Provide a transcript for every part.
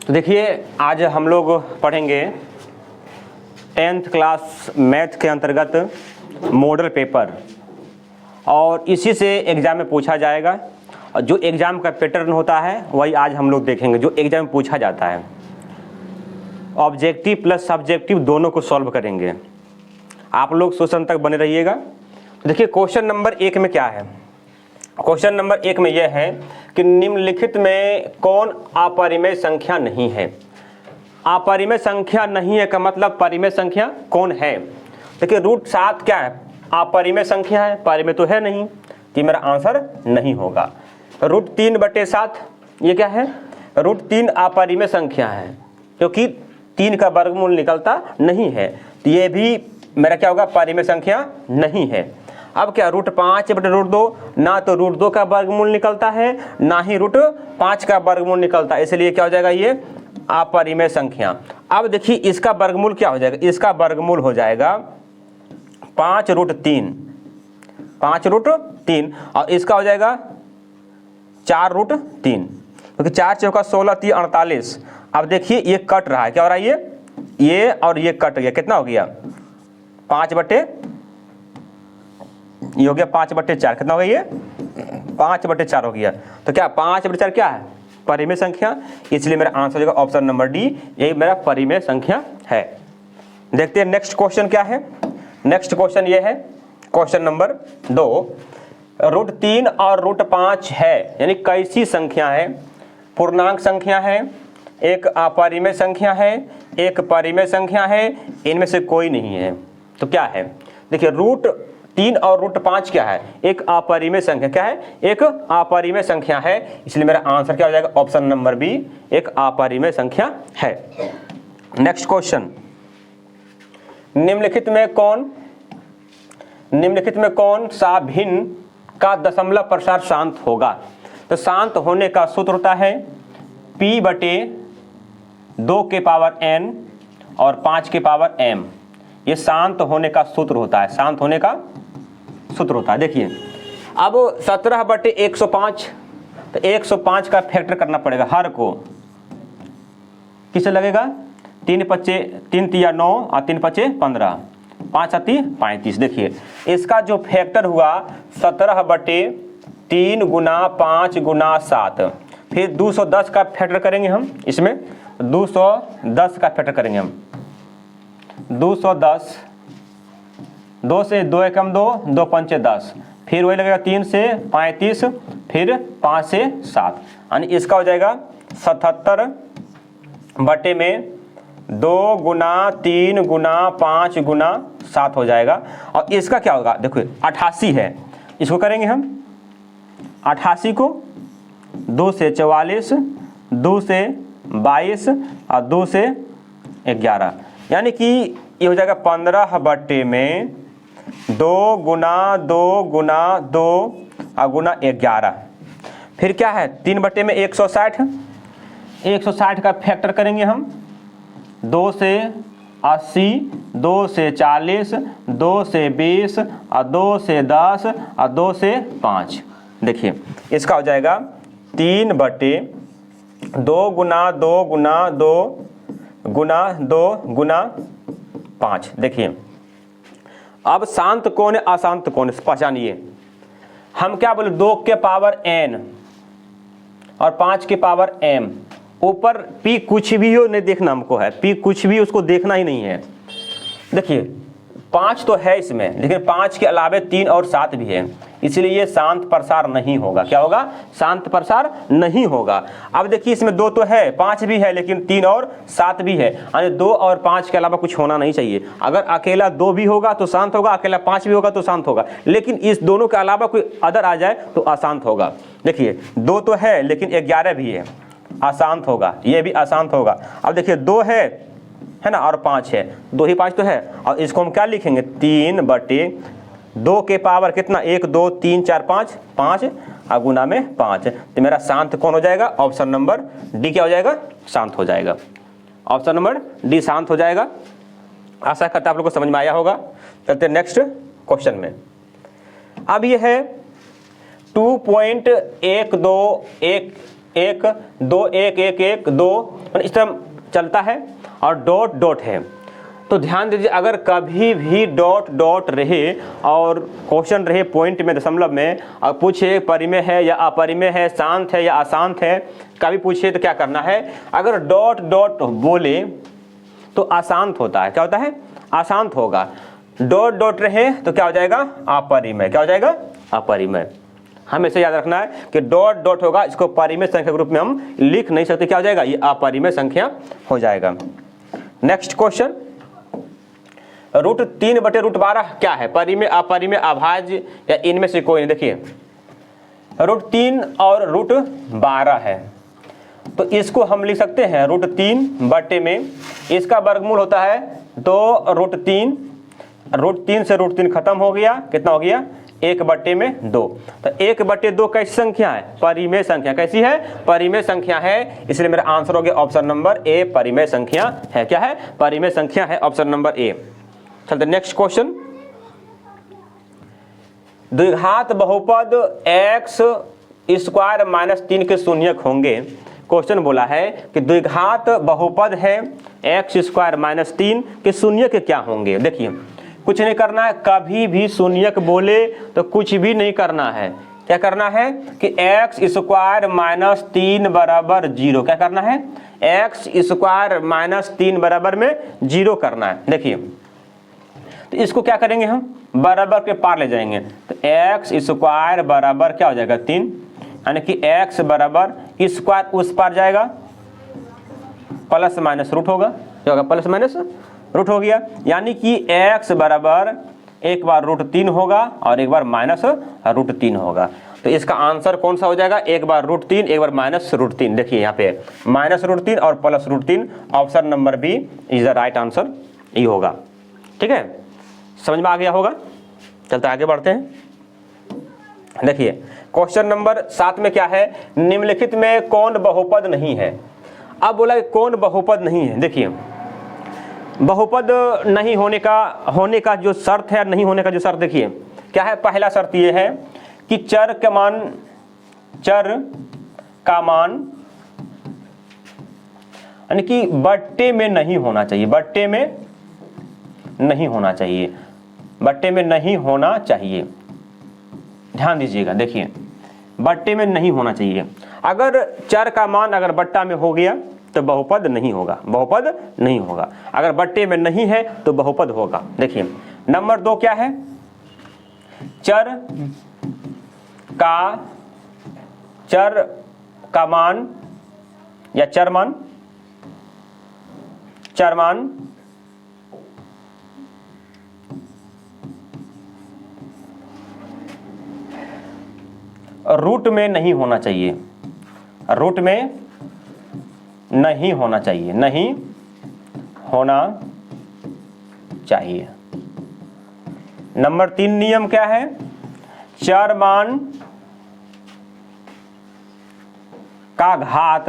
तो देखिए आज हम लोग पढ़ेंगे 10th क्लास मैथ के अंतर्गत मॉडल पेपर, और इसी से एग्ज़ाम में पूछा जाएगा। और जो एग्ज़ाम का पैटर्न होता है वही आज हम लोग देखेंगे, जो एग्ज़ाम में पूछा जाता है। ऑब्जेक्टिव प्लस सब्जेक्टिव दोनों को सॉल्व करेंगे। आप लोग सोचने तक बने रहिएगा। तो देखिए क्वेश्चन नंबर 1 में क्या है। क्वेश्चन नंबर 1 में यह है कि निम्नलिखित में कौन अपरिमेय संख्या नहीं है। अपरिमेय संख्या नहीं है का मतलब परिमेय संख्या कौन है। देखिए √7 क्या है, अपरिमेय संख्या है, परिमेय तो है नहीं, तो मेरा आंसर नहीं होगा। √3/7 ये क्या है, √3 अपरिमेय संख्या है क्योंकि 3 का वर्गमूल निकलता नहीं है, तो ये भी मेरा क्या होगा, परिमेय संख्या नहीं है। अब क्या √5/√2, ना तो √2 का वर्गमूल निकलता है ना ही √5 का वर्गमूल निकलता है, इसलिए क्या हो जाएगा, ये अपरिमेय संख्या। अब देखिए इसका वर्गमूल क्या हो जाएगा, इसका वर्गमूल हो जाएगा 5√3, 5√3, और इसका हो जाएगा 4√3, क्योंकि 4 चौका 16, 3 48। अब देखिए ये कट रहा है, क्या हो रहा है, ये और ये कट गया, कितना हो गया, 5/, ये हो गया 5/4, कितना हो गया, ये 5/4 हो गया। तो क्या 5/4 क्या है, परिमेय संख्या, इसलिए मेरा आंसर हो जाएगा ऑप्शन नंबर डी, यही मेरा परिमेय संख्या है। देखते हैं नेक्स्ट क्वेश्चन क्या है। नेक्स्ट क्वेश्चन ये है, क्वेश्चन नंबर 2, √3 और √5 है, यानी कैसी संख्या है, पूर्णांक संख्या है, एक अपरिमेय संख्या है, एक परिमेय संख्या है, इनमें से कोई नहीं है। तो क्या है, देखिए √3 और √5 क्या है, एक अपरिमेय संख्या, क्या है, एक अपरिमेय संख्या है, इसलिए मेरा आंसर क्या हो जाएगा, ऑप्शन नंबर बी, एक अपरिमेय संख्या है। नेक्स्ट क्वेश्चन, निम्नलिखित में कौन सा भिन्न का दशमलव प्रसार शांत होगा। तो शांत होने का सूत्र होता है p/2n और 5m, ये शांत होने का सूत्र होता है, शांत होने का सूत्र होता है। देखिए अब 17/105, तो 105 का फैक्टर करना पड़ेगा हर को, किसे लगेगा, 3 × 5 = 9 और 3 × 5 = 15, 5 × 3 = 35। देखिए इसका जो फैक्टर हुआ 17/3 × 5 × 7, फिर 210 का फैक्टर करेंगे हम, इसमें 210 का फैक्टर करेंगे हम, 210, 2 से 2 एकम 2, 2 पंचे 10, फिर वही लगेगा 3 से 35, फिर 5 से 7, यानी इसका हो जाएगा 77/2 × 3 × 5 × 7 हो जाएगा। और इसका क्या होगा, देखो 88 है, इसको करेंगे हम 88 को 2 से 44, 2 से 22 और 2 से 11, यानी कि ये हो जाएगा 15/2 × 2 × 2 और ×11। फिर क्या है 3/160, 160 का फैक्टर करेंगे हम, 2 से 80, 2 से 40, 2 से 20 और 2 से 10 और 2 से 5। देखिए इसका हो जाएगा 3/2 × 2 × 2 × 2 × 5। देखिए अब शांत कौन है, अशांत कौन है, पहचानिए। हम क्या बोले, 2 के पावर n और 5 के पावर m, ऊपर p कुछ भी हो नहीं देखना हमको है, p कुछ भी उसको देखना ही नहीं है। देखिए 5 तो है इसमें, लेकिन 5 के अलावे 3 और 7 भी है, इसलिए ये शांत प्रसार नहीं होगा। क्या होगा, शांत प्रसार नहीं होगा। अब देखिए इसमें 2 तो है, 5 भी है, लेकिन 3 और 7 भी है, यानी 2 और 5 के अलावा कुछ होना नहीं चाहिए। अगर अकेला 2 भी होगा तो शांत होगा, अकेला 5 भी होगा तो शांत होगा, लेकिन इस दोनों के अलावा कोई अदर आ जाए तो अशांत होगा। देखिए 2 तो है लेकिन 11 भी है, अशांत होगा, ये भी अशांत होगा। अब देखिए 2 है ना, और 5 है, 2 ही 5 तो है, और इसको हम क्या लिखेंगे, 3/2 के पावर कितना, 1 2 3 4 5, 5 और गुना में 5। तो मेरा शांत कौन हो जाएगा, ऑप्शन नंबर डी क्या हो जाएगा, शांत हो जाएगा। ऑप्शन नंबर डी शांत हो जाएगा। आशा करता आप लोग को समझ में आया होगा। चलते नेक्स्ट क्वेश्चन में। अब ये है 2.12112 इस तरह चलता है और डॉट डॉट है। तो ध्यान दीजिए, अगर कभी भी डॉट डॉट रहे और क्वेश्चन रहे पॉइंट में, दशमलव में, और पूछे परिमेय है या अपरिमेय है, शांत है या अशांत है, कभी पूछे तो क्या करना है, अगर डॉट डॉट बोले तो अशांत होता है। क्या होता है? अशांत होगा। डॉट डॉट रहे तो क्या हो जाएगा? अपरिमेय। क्या हो जाएगा? अपरिमेय। हमेशा याद रखना है कि डॉट डॉट होगा, इसको परिमेय संख्या के रूप में हम लिख नहीं सकते। क्या हो जाएगा? ये अपरिमेय संख्या हो जाएगा। नेक्स्ट क्वेश्चन, √3/√12 क्या है? परिमेय, अपरिमेय, अभाज्य या इनमें से कोई नहीं। देखिए √3 और √12 है, तो इसको हम लिख सकते हैं √3 बटे में, इसका वर्गमूल होता है 2√3, √3 से √3 खत्म हो गया, कितना हो गया? 1/2। तो 1/2 कैसी संख्या है? परिमेय संख्या। कैसी है? परिमेय संख्या है, इसलिए मेरा आंसर हो गया ऑप्शन नंबर ए, परिमेय संख्या है। क्या है? परिमेय संख्या है, ऑप्शन नंबर ए। चलते नेक्स्ट क्वेश्चन, द्विघात बहुपद x² - 3 के शून्यक होंगे। क्वेश्चन बोला है कि द्विघात बहुपद है x² - 3 के शून्यक क्या होंगे। देखिए कुछ नहीं करना है, कभी भी शून्यक बोले तो कुछ भी नहीं करना है। क्या करना है कि x² - 3 बराबर 0। क्या करना है? x² - 3 बराबर में 0 करना है। देखिए तो इसको क्या करेंगे, हम बराबर के पार ले जाएंगे। तो x² बराबर क्या हो जाएगा? 3, यानी कि x बराबर स्क्वायर उस पार जाएगा, प्लस माइनस रूट होगा। क्या होगा? प्लस माइनस रूट हो गया, यानी कि x बराबर एक बार √3 होगा और एक बार माइनस √3 होगा। तो इसका आंसर कौन सा हो जाएगा? एक बार √3, एक बार माइनस √3। देखिए यहाँ पे माइनस √3 और plus √3, option number B is the right answer, ये होगा। ठीक है, समझ में आ गया होगा। चलते आगे बढ़ते हैं। देखिए क्वेश्चन नंबर 7 में क्या है, निम्नलिखित में कौन बहुपद नहीं है। अब बोला कौन बहुपद नहीं है। देखिए बहुपद नहीं होने का जो शर्त है, नहीं होने का जो शर्त, देखिए क्या है। पहला शर्त ये है कि चर का मान यानी कि बट्टे में नहीं होना चाहिए। बट्टे में नहीं होना चाहिए, बट्टे में नहीं होना चाहिए। ध्यान दीजिएगा, देखिए बट्टे में नहीं होना चाहिए। अगर चर का मान अगर बट्टा में हो गया तो बहुपद नहीं होगा, बहुपद नहीं होगा। अगर बट्टे में नहीं है तो बहुपद होगा। देखिए नंबर 2 क्या है, चर का मान या चरमान रूट में नहीं होना चाहिए, रूट में नहीं होना चाहिए, नहीं होना चाहिए। नंबर 3 नियम क्या है, चरमान का घात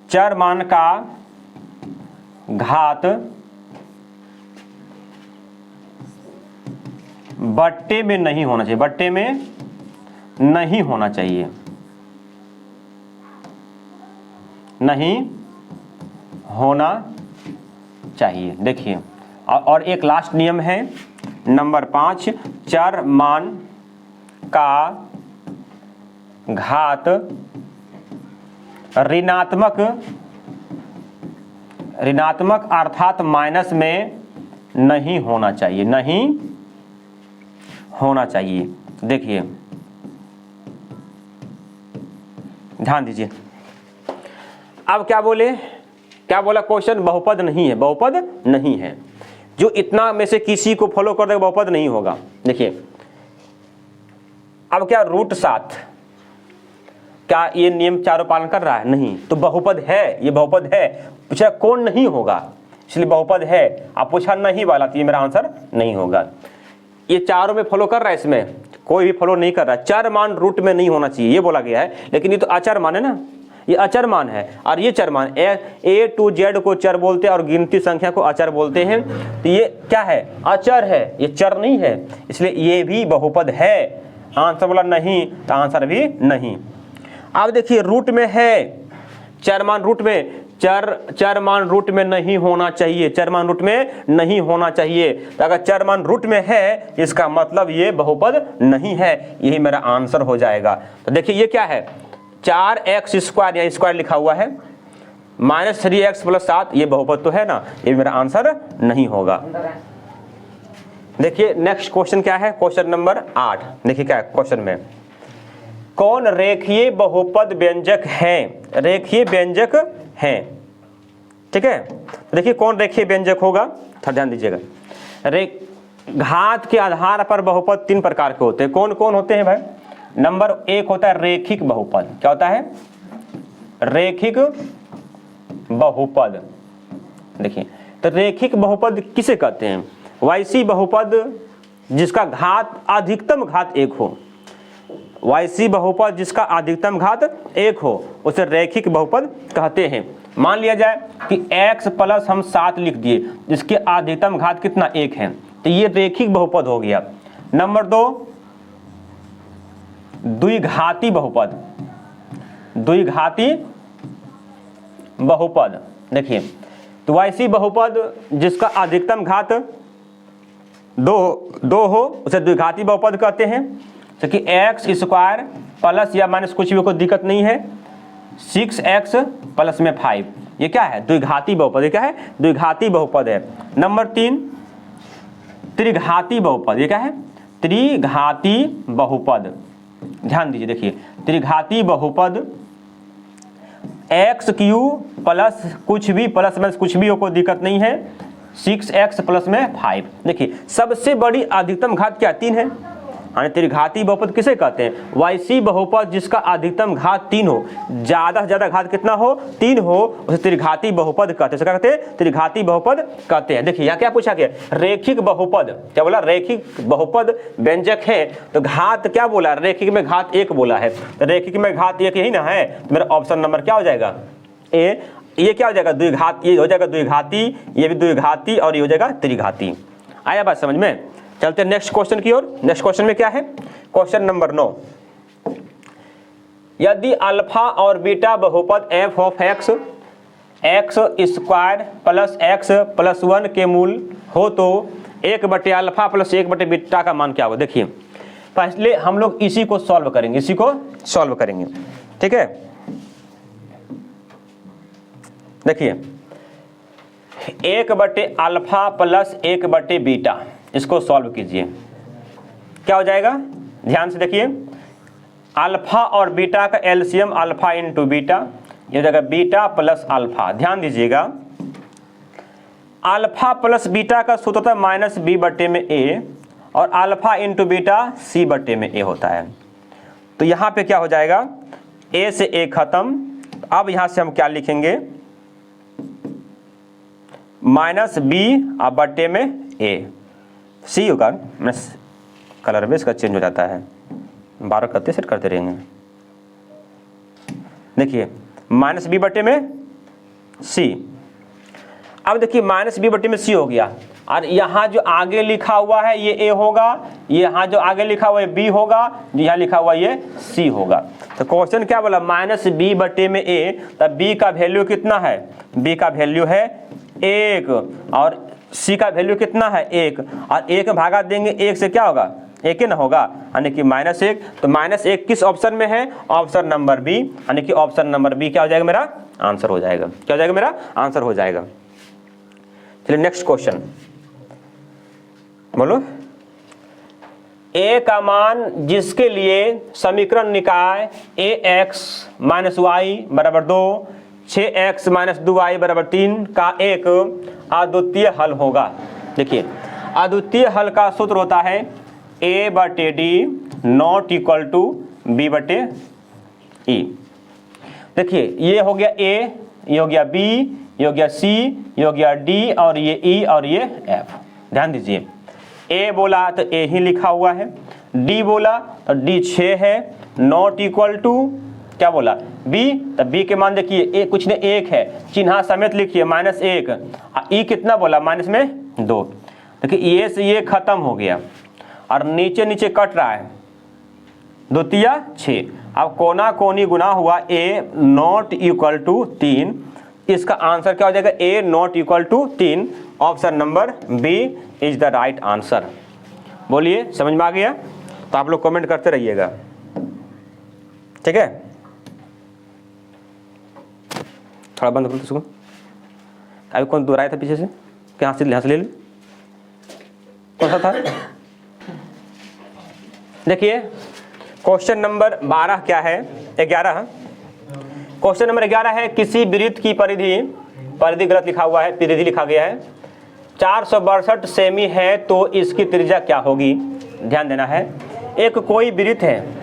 चरमान का घात बट्टे में नहीं होना चाहिए, बट्टे में नहीं होना चाहिए, नहीं होना चाहिए। देखिए और एक लास्ट नियम है नंबर 5, चर मान का घात ऋणात्मक अर्थात माइनस में नहीं होना चाहिए, नहीं होना चाहिए। देखिए ध्यान दीजिए, अब क्या बोला क्वेश्चन, बहुपद नहीं है, बहुपद नहीं है। जो इतना में से किसी को फॉलो कर देगा बहुपद नहीं होगा। देखिए अब क्या √7, क्या ये नियम चारों पालन कर रहा है? नहीं, तो बहुपद है, ये बहुपद है। पूछा कौन नहीं होगा, इसलिए बहुपद है। आप पूछा नहीं वाला, तो ये मेरा आंसर नहीं होगा। ये चारों में फॉलो कर रहा है, इसमें कोई भी फॉलो नहीं कर रहा। चर मान रूट में नहीं होना चाहिए ये बोला गया है, लेकिन ये तो अचर मान है ना, ये अचर मान है। और ये चर मान A to Z को चर बोलते हैं और गिनती संख्या को अचर बोलते हैं। तो ये क्या है? अचर है, ये चर नहीं है, इसलिए ये भी बहुपद है। आंसर बोला नहीं, तो आंसर भी नहीं। अब देखिए रूट में है, चर मान रूट में, चर मान रूट में नहीं होना चाहिए, चर मान रूट में नहीं होना चाहिए। तो अगर चर मान रूट में है इसका मतलब ये बहुपद नहीं है, यही मेरा आंसर हो जाएगा। तो देखिए ये क्या है, 4x स्क्वायर, या स्क्वायर लिखा हुआ है, -3x + 7, ये बहुपद तो है ना, ये मेरा आंसर नहीं होगा। देखिए नेक्स्ट क्वेश्चन क्या है, क्वेश्चन नंबर 8। देखिए क्या है क्वेश्चन में, कौन रेखीय बहुपद व्यंजक है, रेखीय व्यंजक है, ठीक है। देखिए कौन रेखीय व्यंजक होगा, थोड़ा ध्यान दीजिएगा। घात के आधार पर बहुपद 3 प्रकार के होते हैं, कौन कौन होते हैं भाई। नंबर 1 होता है रेखिक बहुपद, क्या होता है, रेखिक बहुपद। देखिए तो रेखिक बहुपद किसे कहते हैं, वैसी बहुपद जिसका घात अधिकतम घात 1 हो, वैसी बहुपद जिसका अधिकतम घात 1 हो उसे रेखिक बहुपद कहते हैं। मान लिया जाए कि x प्लस हम 7 लिख दिए, जिसके अधिकतम घात कितना 1 है, तो ये रेखिक बहुपद हो गया। नंबर 2 द्विघाती बहुपद, द्विघाती बहुपद। देखिए तो वैसी बहुपद जिसका अधिकतम घात 2 हो उसे द्विघाती बहुपद कहते हैं। तो कि x² प्लस या माइनस कुछ भी, कोई दिक्कत नहीं है, 6x प्लस में 5, ये क्या है, द्विघाती बहुपद। ये क्या है, द्विघाती बहुपद है। नंबर 3 त्रिघाती बहुपद, ये क्या है, त्रिघाती बहुपद। ध्यान दीजिए, देखिए त्रिघाती बहुपद x³ प्लस कुछ भी, प्लस माइनस कुछ भी हो, कोई दिक्कत नहीं है, 6x प्लस में 5। देखिए सबसे बड़ी अधिकतम घात क्या, 3 है, यानी त्रिघाती बहुपद किसे कहते हैं, वैसी बहुपद जिसका अधिकतम घात 3 हो, ज्यादा से ज्यादा घात कितना हो, 3 हो, उसे त्रिघाती बहुपद कहते हैं। क्या कहते हैं, त्रिघाती बहुपद कहते हैं। देखिए यहाँ क्या पूछा गया, रेखिक बहुपद, क्या बोला, रेखिक बहुपद व्यंजक है, तो घात क्या बोला, रेखिक में घात 1 बोला है, तो रेखिक में घात 1 यही ना है, तो मेरा ऑप्शन नंबर क्या हो जाएगा, ए। ये क्या हो जाएगा, द्विघात, ये हो जाएगा द्विघाती, ये भी द्विघाती, और ये हो जाएगा त्रिघाती। आया बात समझ में। चलते नेक्स्ट क्वेश्चन की ओर। नेक्स्ट क्वेश्चन में क्या है, क्वेश्चन नंबर 9, यदि अल्फा और बीटा बहुपद f of x x² plus x plus 1 के मूल हो तो 1/अल्फा प्लस 1/बीटा का मान क्या होगा। देखिए पहले हम लोग इसी को सॉल्व करेंगे, इसी को सॉल्व करेंगे, ठीक है। देखिए 1/अल्फा प्लस 1/बीटा, इसको सॉल्व कीजिए, क्या हो जाएगा, ध्यान से देखिए। अल्फा और बीटा का एलसीएम अल्फा इंटू बीटा, ये हो जाएगा बीटा प्लस अल्फा। ध्यान दीजिएगा, अल्फा प्लस बीटा का सूत्र होता है -b/a, और अल्फा इंटू बीटा c/a होता है। तो यहाँ पे क्या हो जाएगा, a से a खत्म। अब यहाँ से हम क्या लिखेंगे, -b/a, सी होगा, कलर में इसका चेंज हो जाता है, 12 करते सेट करते रहेंगे। देखिए -b/c, अब देखिए -b/c हो गया, और यहाँ जो आगे लिखा हुआ है ये a होगा, यहाँ जो आगे लिखा हुआ है b होगा, जो यहाँ लिखा हुआ ये c होगा। तो क्वेश्चन क्या बोला, -b/a, तब b का वैल्यू कितना है, b का वैल्यू है 1, और c का वैल्यू कितना है 1, और 1 भागा देंगे 1 से, क्या होगा, 1 ही ना होगा, यानी कि -1। तो -1 किस ऑप्शन में है, ऑप्शन नंबर बी, यानी कि ऑप्शन नंबर बी क्या हो जाएगा, मेरा आंसर हो जाएगा, क्या हो जाएगा, मेरा आंसर हो जाएगा। चलिए नेक्स्ट क्वेश्चन बोलो। a का मान जिसके लिए समीकरण निकाय ax - y = 2, 6x - 2y = 3 का एक अद्वितीय हल होगा। देखिए अद्वितीय हल का सूत्र होता है a/d not equal to b/e। देखिए ये हो गया a, ये हो गया b, ये हो गया c, ये हो गया d, और ये e, और ये f। ध्यान दीजिए, a बोला तो a ही लिखा हुआ है, d बोला तो d 6 है, नॉट इक्वल टू क्या बोला b, तो b के मान देखिए कुछ ने 1 है, चिन्ह समेत लिखिए -1, e कितना बोला -2। देखिए ये से ये खत्म हो गया, और नीचे नीचे कट रहा है, द्वितीया 6। अब कोना कोनी गुना हुआ a नॉट इक्वल टू 3, इसका आंसर क्या हो जाएगा, a not equal to 3। Option number B is the right answer. बोलिए समझ में आ गया? तो आप लोग कमेंट करते रहिएगा, ठीक है। थोड़ा बंद करो इसको। अभी कौन दोहराया था पीछे से? क्या हाथ से ले लो, कौन सा था? देखिए क्वेश्चन नंबर 12 क्या है, 11। क्वेश्चन नंबर 11 है, किसी वृत्त की परिधि गलत लिखा हुआ है, परिधि लिखा गया है, 462 सेमी है तो इसकी त्रिज्या क्या होगी? ध्यान देना है। एक कोई वृत्त है,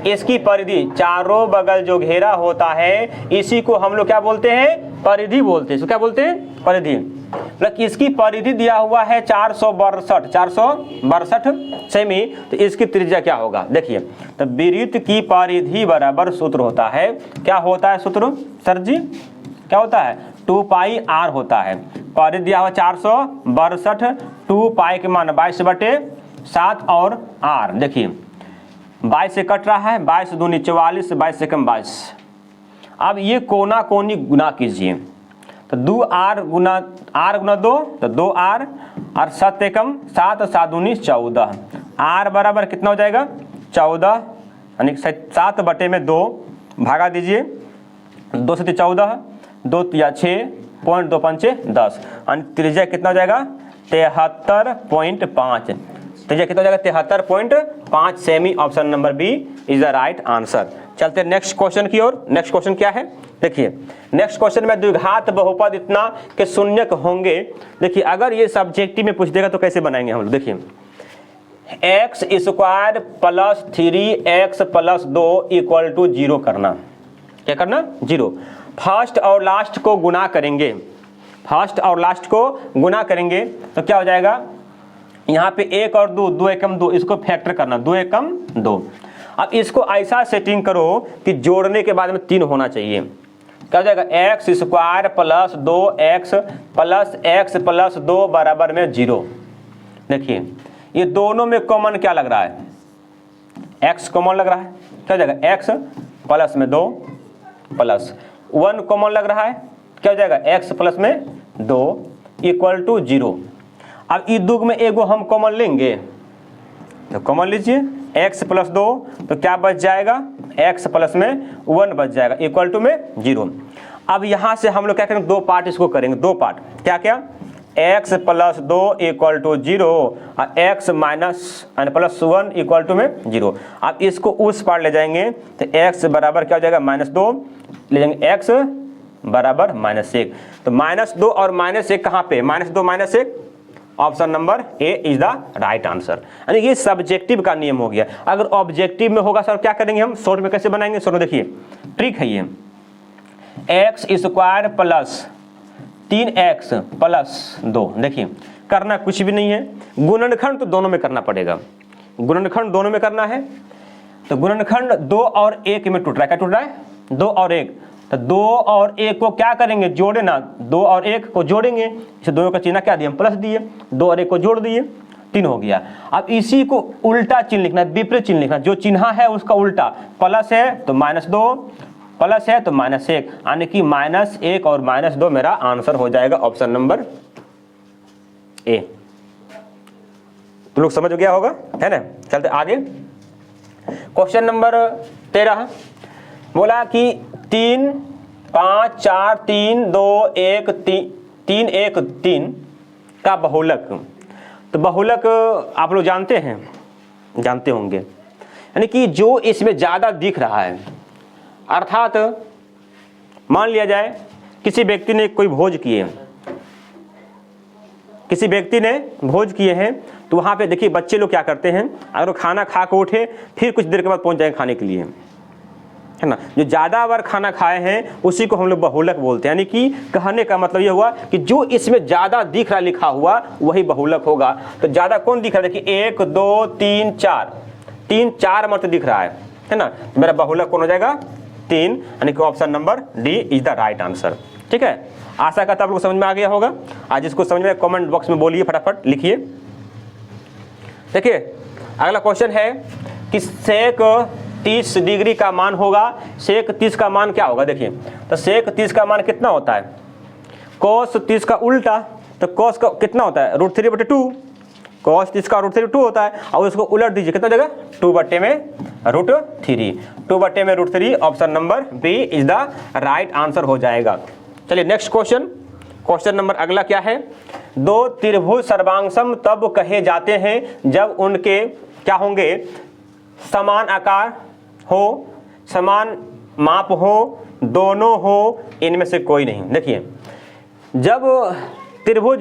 इसकी परिधि चारों बगल जो घेरा होता है इसी को हम लोग क्या बोलते हैं? परिधि बोलते हैं। इसको क्या बोलते हैं? परिधि। मतलब इसकी परिधि दिया हुआ है 462 सेमी, तो इसकी त्रिज्या क्या होगा? देखिए, तो वृत्त की परिधि बराबर सूत्र होता है, क्या होता है सूत्र सर जी? क्या होता है? 2 पाई r होता है। परिधि दिया हुआ 462, 2 पाई के मान 22/7 और r। देखिए 22 से कट रहा है, 22 दूनी 44, 22 से कम 22। अब ये कोना कोनी गुना कीजिए, तो 2r गुना 2, तो 2r और 7 एकम 7, 7 दूनी 14। r बराबर कितना हो जाएगा? 14, यानी 7/2 भागा दीजिए, 2 से 14, 2 या 6, 0.25 10। और त्रिज्या कितना हो जाएगा? 73.5। त्रिज्या कितना हो जाएगा? 73.5 सेमी। Option number B is the right answer. चलते नेक्स्ट क्वेश्चन की ओर। नेक्स्ट क्वेश्चन क्या है? देखिए नेक्स्ट क्वेश्चन में द्विघात बहुपद इतना के शून्यक होंगे। देखिए अगर ये सब्जेक्टिव में पूछ देगा तो कैसे बनाएंगे हम लोग? देखिए x² + 3x + 2 = 0 करना। क्या करना? 0। फर्स्ट और लास्ट को गुना करेंगे, फर्स्ट और लास्ट को गुना करेंगे तो क्या हो जाएगा? यहाँ पे 1 और 2, 2 एकम 2, इसको फैक्टर करना, 2 एकम 2। अब इसको ऐसा सेटिंग करो कि जोड़ने के बाद में 3 होना चाहिए। क्या हो जाएगा? x² + 2x + x + 2 बराबर में 0। देखिए ये दोनों में कॉमन क्या लग रहा है? x कॉमन लग रहा है। क्या हो जाएगा? x प्लस में 2 प्लस 1 कॉमन लग रहा है। क्या हो जाएगा? x प्लस में 2 = 0। अब इस दुग में एगो हम कॉमन लेंगे, तो कॉमन लीजिए, x + 2 तो क्या बच जाएगा? x प्लस में 1 बच जाएगा, इक्वल टू में 0। अब यहाँ से हम लोग क्या करेंगे? 2 पार्ट इसको करेंगे, 2 पार्ट। क्या क्या? x + 2 = 0 और x - +1 = में 0। अब इसको उस पार्ट ले जाएंगे तो x बराबर क्या हो जाएगा? -2 ले जाएंगे, x बराबर -1। तो -2 और -1 कहाँ पे? -2 -1। Option number A is the right answer. यानी ये सब्जेक्टिव का नियम हो गया। अगर ऑब्जेक्टिव में होगा सर क्या करेंगे हम? शॉर्ट में कैसे बनाएंगे? शॉर्ट में देखिए ट्रिक है ये, x² + 3x + 2। देखिए करना कुछ भी नहीं है, गुणनखंड तो दोनों में करना पड़ेगा, गुणनखंड दोनों में करना है। तो गुणनखंड 2 और 1 में टूट रहा है। क्या टूट रहा है? 2 और 1। तो 2 और 1 को क्या करेंगे? जोड़े ना, 2 और 1 को जोड़ेंगे। इसे दोनों का चिन्ह क्या दिए? हम प्लस दिए, 2 और 1 को जोड़ दिए, 3 हो गया। अब इसी को उल्टा चिन्ह लिखना, विपरीत चिन्ह लिखना, जो चिन्ह है उसका उल्टा। प्लस है तो -2, प्लस है तो -1, यानी कि -1 और -2 मेरा आंसर हो जाएगा ऑप्शन नंबर ए। तो लोग समझ गया होगा, है ना? चलते आगे। क्वेश्चन नंबर 13 बोला कि 3 5 4 3 2 1 3 1 3 का बहुलक। तो बहुलक आप लोग जानते हैं, जानते होंगे, यानी कि जो इसमें ज़्यादा दिख रहा है। अर्थात मान लिया जाए किसी व्यक्ति ने कोई भोज किए, किसी व्यक्ति ने भोज किए हैं, तो वहाँ पे देखिए बच्चे लोग क्या करते हैं, अगर वो खाना खा के उठे फिर कुछ देर के बाद पहुँच जाएंगे खाने के लिए, है ना? जो ज़्यादा बार खाना खाए हैं उसी को हम लोग बहुलक बोलते हैं। यानी कि कहने का मतलब ये हुआ कि जो इसमें ज़्यादा दिख रहा लिखा हुआ वही बहुलक होगा। तो ज़्यादा कौन दिख रहा है? देखिए 1 2 3 4, 3 4 मत दिख रहा है ना? तो मेरा बहुलक कौन हो जाएगा? 3, यानी कि option number D is the right answer. ठीक है, आशा करता आप लोग समझ में आ गया होगा। आज इसको समझ में कमेंट बॉक्स में बोलिए, फटाफट लिखिए। देखिए अगला क्वेश्चन है कि सेक 30 डिग्री का मान होगा, सेक 30 का मान क्या होगा देखिए, तो सेक 30 का मान कितना होता है, कोस 30 का उल्टा, तो कोस का कितना होता है √3/2, कोस 30 का √3/2 होता है, और उसको उलट दीजिए कितना देगा 2/√3, 2/√3, option number B is the right answer हो जाएगा। चलिए नेक्स्ट क्वेश्चन, क्वेश्चन नंबर अगला क्या है, दो त्रिभुज सर्वांगसम तब कहे जाते हैं जब उनके क्या होंगे, समान आकार हो, समान माप हो, दोनों हो, इनमें से कोई नहीं। देखिए जब त्रिभुज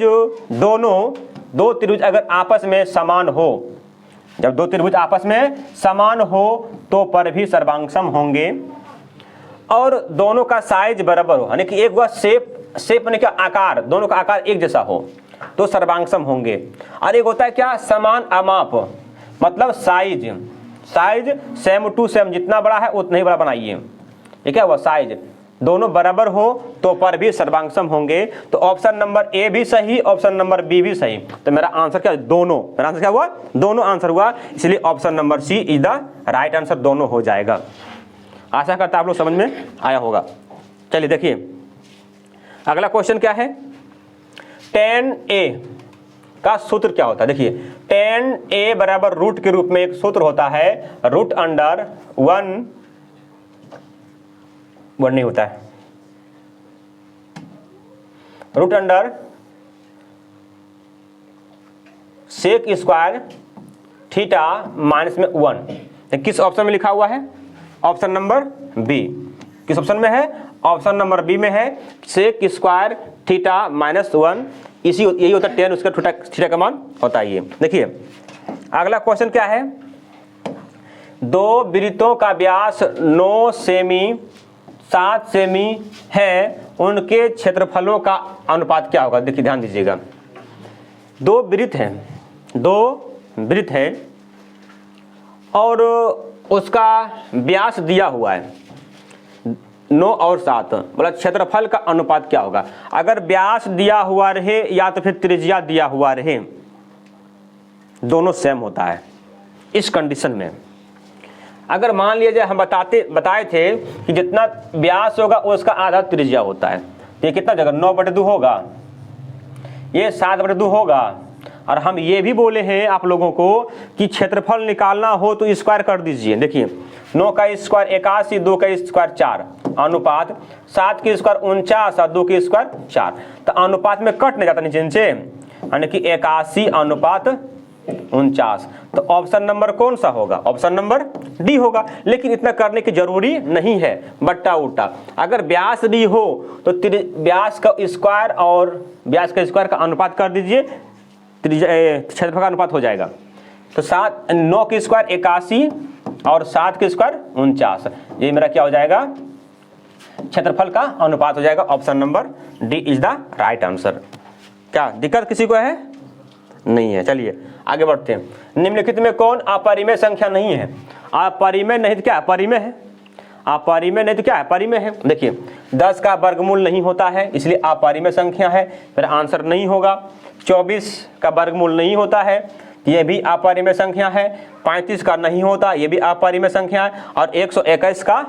दो त्रिभुज अगर आपस में समान हो, जब दो त्रिभुज आपस में समान हो तो पर भी सर्वांगसम होंगे, और दोनों का साइज बराबर हो, यानी कि एक हुआ शेप यानी क्या आकार, दोनों का आकार एक जैसा हो तो सर्वांगसम होंगे। और एक होता है क्या समान अमाप, मतलब साइज सेम टू सेम, जितना बड़ा है उतना ही बड़ा बनाइए, ये क्या हुआ साइज, दोनों बराबर हो तो पर भी सर्वांगसम होंगे। तो ऑप्शन नंबर ए भी सही, ऑप्शन नंबर बी भी सही, तो मेरा आंसर क्या दोनों, मेरा आंसर क्या हुआ दोनों आंसर हुआ, इसलिए option number C is the right answer, दोनों हो जाएगा। आशा करता आप लोग समझ में आया होगा। चलिए देखिए अगला क्वेश्चन क्या है, tan a का सूत्र क्या होता है। देखिए tan a बराबर रूट के रूप में एक सूत्र होता है, √1 नहीं होता है, √, सेक स्क्वायर थीटा माइनस में 1, किस ऑप्शन में लिखा हुआ है, ऑप्शन नंबर बी, किस ऑप्शन में है, ऑप्शन नंबर बी में है, सेक स्क्वायर थीटा -1, इसी यही होता है tan, उसका थीटा का मान होता है ये। देखिए अगला क्वेश्चन क्या है, दो वृत्तों का व्यास 9 सेमी 7 सेमी है, उनके क्षेत्रफलों का अनुपात क्या होगा। देखिए ध्यान दीजिएगा, दो वृत्त है और उसका व्यास दिया हुआ है 9 और 7, बोला क्षेत्रफल का अनुपात क्या होगा। अगर व्यास दिया हुआ रहे या तो फिर त्रिज्या दिया हुआ रहे, दोनों सेम होता है। इस कंडीशन में अगर मान लिया जाए हम बताए थे कि जितना व्यास होगा उसका आधा त्रिज्या होता है, तो ये कितना जगह 9/2 होगा, ये 7/2 होगा। और हम ये भी बोले हैं आप लोगों को कि क्षेत्रफल निकालना हो तो स्क्वायर कर दीजिए। देखिए 9 का स्क्वायर 81, 2 का स्क्वायर 4, अनुपात 7 की स्क्वायर 49 और 2 की स्क्वायर 4, तो अनुपात में कट नहीं जाता नीचे, यानी कि 81:49। तो ऑप्शन नंबर कौन सा होगा, ऑप्शन नंबर डी होगा। लेकिन इतना करने की जरूरी नहीं है, बट्टा उल्टा, अगर व्यास डी हो तो व्यास का स्क्वायर और व्यास का स्क्वायर का अनुपात कर दीजिए, क्षेत्रफल का अनुपात हो जाएगा। तो 9 की स्क्वायर 81 और 7 की स्क्वायर 49, ये मेरा क्या हो जाएगा, क्षेत्रफल का अनुपात हो जाएगा। Option number D is the right answer. क्या दिक्कत किसी को है, नहीं है। चलिए आगे बढ़ते हैं। निम्नलिखित में कौन अपरिमेय संख्या नहीं है। अपरिमेय नहीं तो क्या है, परिमेय है। अपरिमेय नहीं तो क्या है, परिमेय है। देखिए 10 का वर्गमूल नहीं होता है, इसलिए अपरिमेय संख्या है, फिर आंसर नहीं होगा। 24 का वर्गमूल नहीं होता है, ये भी अपरिमेय संख्या है। 35 का नहीं होता, ये भी अपरिमेय संख्या है। और 121 का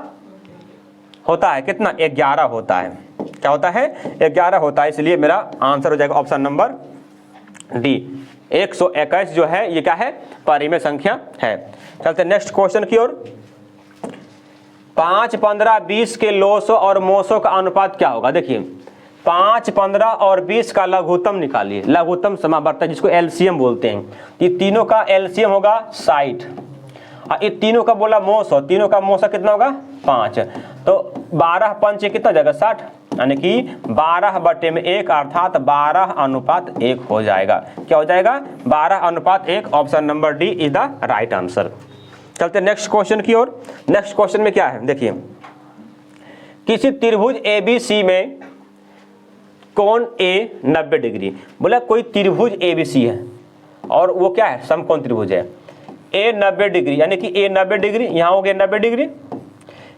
होता है कितना, 11 होता है। क्या होता है, 11 होता है, इसलिए मेरा आंसर हो जाएगा ऑप्शन नंबर डी। 121 जो है ये क्या है, परिमेय संख्या है। चलते नेक्स्ट क्वेश्चन की ओर। 5, 15, 20 के लोसो और मोसो का अनुपात क्या होगा। देखिए 5, 15 और 20 का लघुत्तम निकालिए, लघुत्तम समावर्तक जिसको एलसीएम बोलते हैं। ये तीनों का एलसीएम होगा 60, और ये तीनों का बोला मोसो, तीनों का मोसो कितना होगा 5, तो 12 पंच कितना जगह 60, यानी कि 12/1 अर्थात 12:1 हो जाएगा। क्या हो जाएगा, 12:1। Option number D is the right answer. चलते नेक्स्ट क्वेश्चन की ओर। नेक्स्ट क्वेश्चन में क्या है, देखिए किसी त्रिभुज ABC में कोण A 90 डिग्री। बोला कोई त्रिभुज ABC है और वो क्या है, समकोण त्रिभुज है। A 90 डिग्री, यानी कि A 90 डिग्री, यहाँ हो गया 90 डिग्री।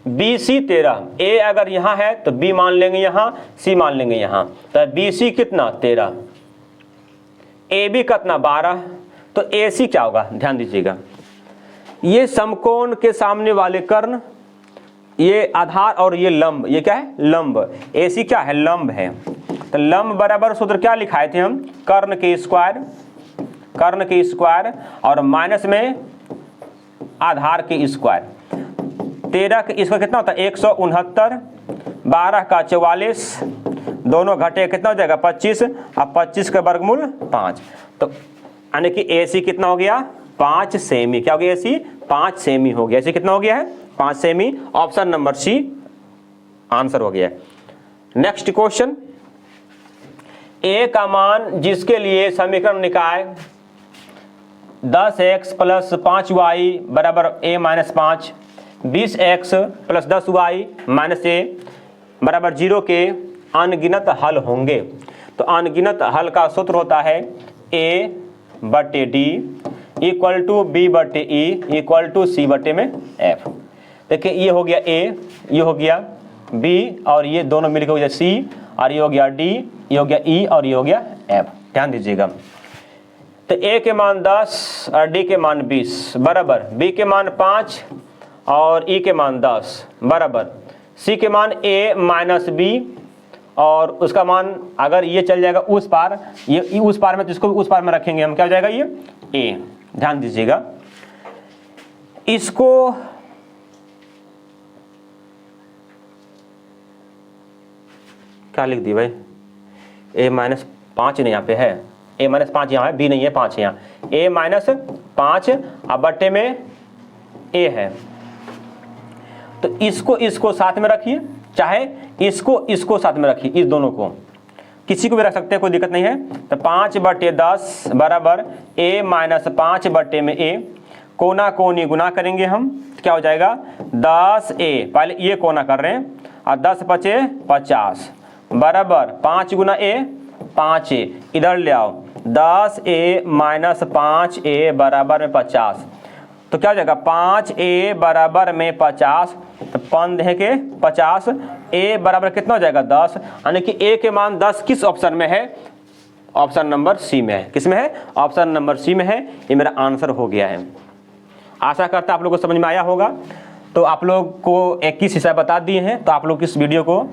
BC 13, A अगर यहाँ है तो B मान लेंगे यहाँ, C मान लेंगे यहाँ, तो BC कितना 13, AB कितना 12, तो AC क्या होगा, ध्यान दीजिएगा ये समकोण के सामने वाले कर्ण, ये आधार और ये लंब, ये क्या है लंब, AC क्या है लंब है। तो लंब बराबर सूत्र क्या लिखाए थे हम, कर्ण के स्क्वायर और माइनस में आधार के स्क्वायर। 13 के स्क्वायर कितना होता है 169, 12 का 44, दोनों घटे कितना हो जाएगा 25, अब 25 का वर्गमूल 5। तो यानी कि AC कितना हो गया 5 सेमी। क्या हो गया AC 5 सेमी हो गया। AC कितना हो गया है 5 semi. Option number C answer हो गया। नेक्स्ट क्वेश्चन, A का मान जिसके लिए समीकरण निकाय 10x प्लस 5y बराबर a minus 5, 20x plus 10y minus a बराबर 0 के अनगिनत हल होंगे। तो अनगिनत हल का सूत्र होता है a बटे d इक्वल टू b बटे e इक्वल टू c बटे में f। देखिए ये हो गया a, ये हो गया b और ये दोनों मिलकर हो गया c, और ये हो गया d, ये हो गया e और ये हो गया f। ध्यान दीजिएगा। तो a के मान 10 और d के मान 20 बराबर b के मान 5 और e के मान 10 बराबर c के मान a माइनस b, और उसका मान अगर ये चल जाएगा उस पार, ये उस पार में, तो इसको भी उस पार में रखेंगे हम, क्या हो जाएगा ये a। ध्यान दीजिएगा। इसको क्या लिख दी भाई, a माइनस 5 नहीं यहाँ पे है, a माइनस 5 यहाँ है, b नहीं है 5 यहाँ, a माइनस 5 अब बट्टे में a है। तो इसको साथ में रखिए, चाहे इसको साथ में रखिए, इस दोनों को किसी को भी रख सकते हैं, कोई दिक्कत नहीं है। तो 5 बटे 10 बराबर a माइनस 5 बट्टे में a, कोना कोनी गुना करेंगे हम, क्या हो जाएगा 10a, पहले ये कोना कर रहे हैं, और 10 पचे 50 बराबर 5 गुना a 5a, इधर ले आओ 10a माइनस 5a बराबर में 50। तो क्या हो जाएगा 5a बराबर में 50, तो 5 के 50, a बराबर कितना हो जाएगा 10, यानी कि a के मान 10 किस ऑप्शन में है, ऑप्शन नंबर C में है। किस में है, ऑप्शन नंबर C में है। ये मेरा आंसर हो गया है। आशा करता आप लोगों को समझ में आया होगा। तो आप लोग को 21 हिस्सा बता दिए हैं, तो आप लोग इस वीडियो को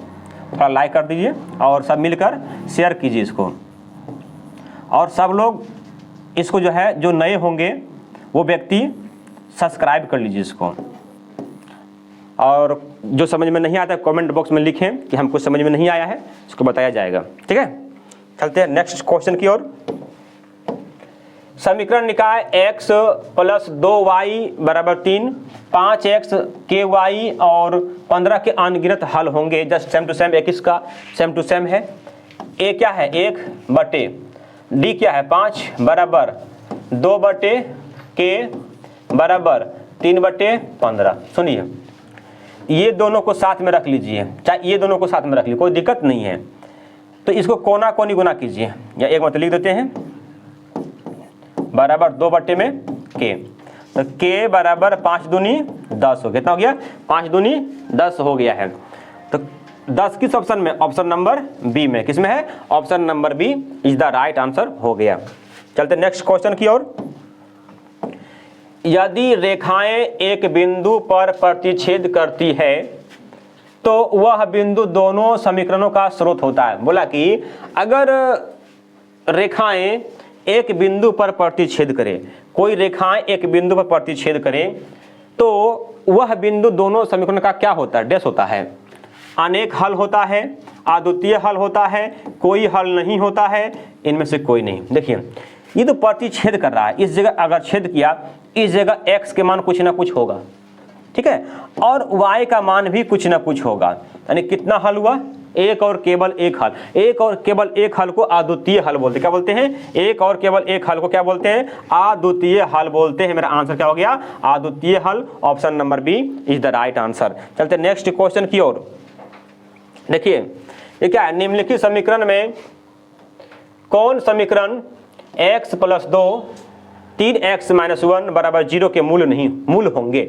थोड़ा लाइक कर दीजिए और सब मिलकर शेयर कीजिए इसको, और सब लोग इसको जो है, जो नए होंगे वो व्यक्ति सब्सक्राइब कर लीजिए इसको, और जो समझ में नहीं आता कमेंट बॉक्स में लिखें कि हमको समझ में नहीं आया है, इसको बताया जाएगा। ठीक है, चलते हैं नेक्स्ट क्वेश्चन की ओर। समीकरण निकाय x प्लस 2y बराबर 3, 5x के y और 15 के अनगिनत हल होंगे। जस्ट सेम टू सेम, एक इसका सेम टू सेम है। a क्या है 1 बटे, d क्या है 5 बराबर 2 बटे के बराबर 3 बटे 15। सुनिए, ये दोनों को साथ में रख लीजिए, चाहे ये दोनों को साथ में रख लीजिए, कोई दिक्कत नहीं है। तो इसको कोना कोनी गुना कीजिए, या एक मतलब लिख देते हैं बराबर 2 बटे में के, तो के बराबर 5 दूनी 10 हो गया। कितना हो गया 5 दूनी 10 हो गया है। तो 10 किस ऑप्शन में, ऑप्शन नंबर बी में। किस में है, option number B is the right answer हो गया। चलते नेक्स्ट क्वेश्चन की ओर। यदि रेखाएं एक बिंदु पर प्रतिच्छेद करती है तो वह बिंदु दोनों समीकरणों का स्रोत होता है। बोला कि अगर रेखाएं एक बिंदु पर प्रतिच्छेद करें, कोई रेखाएं एक बिंदु पर प्रतिच्छेद करें, तो वह बिंदु दोनों समीकरणों का क्या होता है, डैश होता है। अनेक हल होता है, अद्वितीय हल होता है, कोई हल नहीं होता है, इनमें से कोई नहीं। देखिए ये तो प्रतिच्छेद कर रहा है, इस जगह अगर छेद किया, इस जगह x के मान कुछ ना कुछ होगा, ठीक है, और y का मान भी कुछ ना कुछ होगा। यानी कितना हल हुआ, एक और केवल एक हल। एक और केवल एक हल को अद्वितीय हल बोलते हैं। क्या बोलते हैं, एक और केवल एक हल को क्या बोलते हैं, अद्वितीय हल बोलते हैं। मेरा आंसर क्या हो गया, अद्वितीय हल। Option number B is the right answer. चलते नेक्स्ट क्वेश्चन की ओर। देखिए ये क्या है, निम्नलिखित समीकरण में कौन समीकरण x प्लस 2 3x माइनस 1 बराबर 0 के मूल होंगे।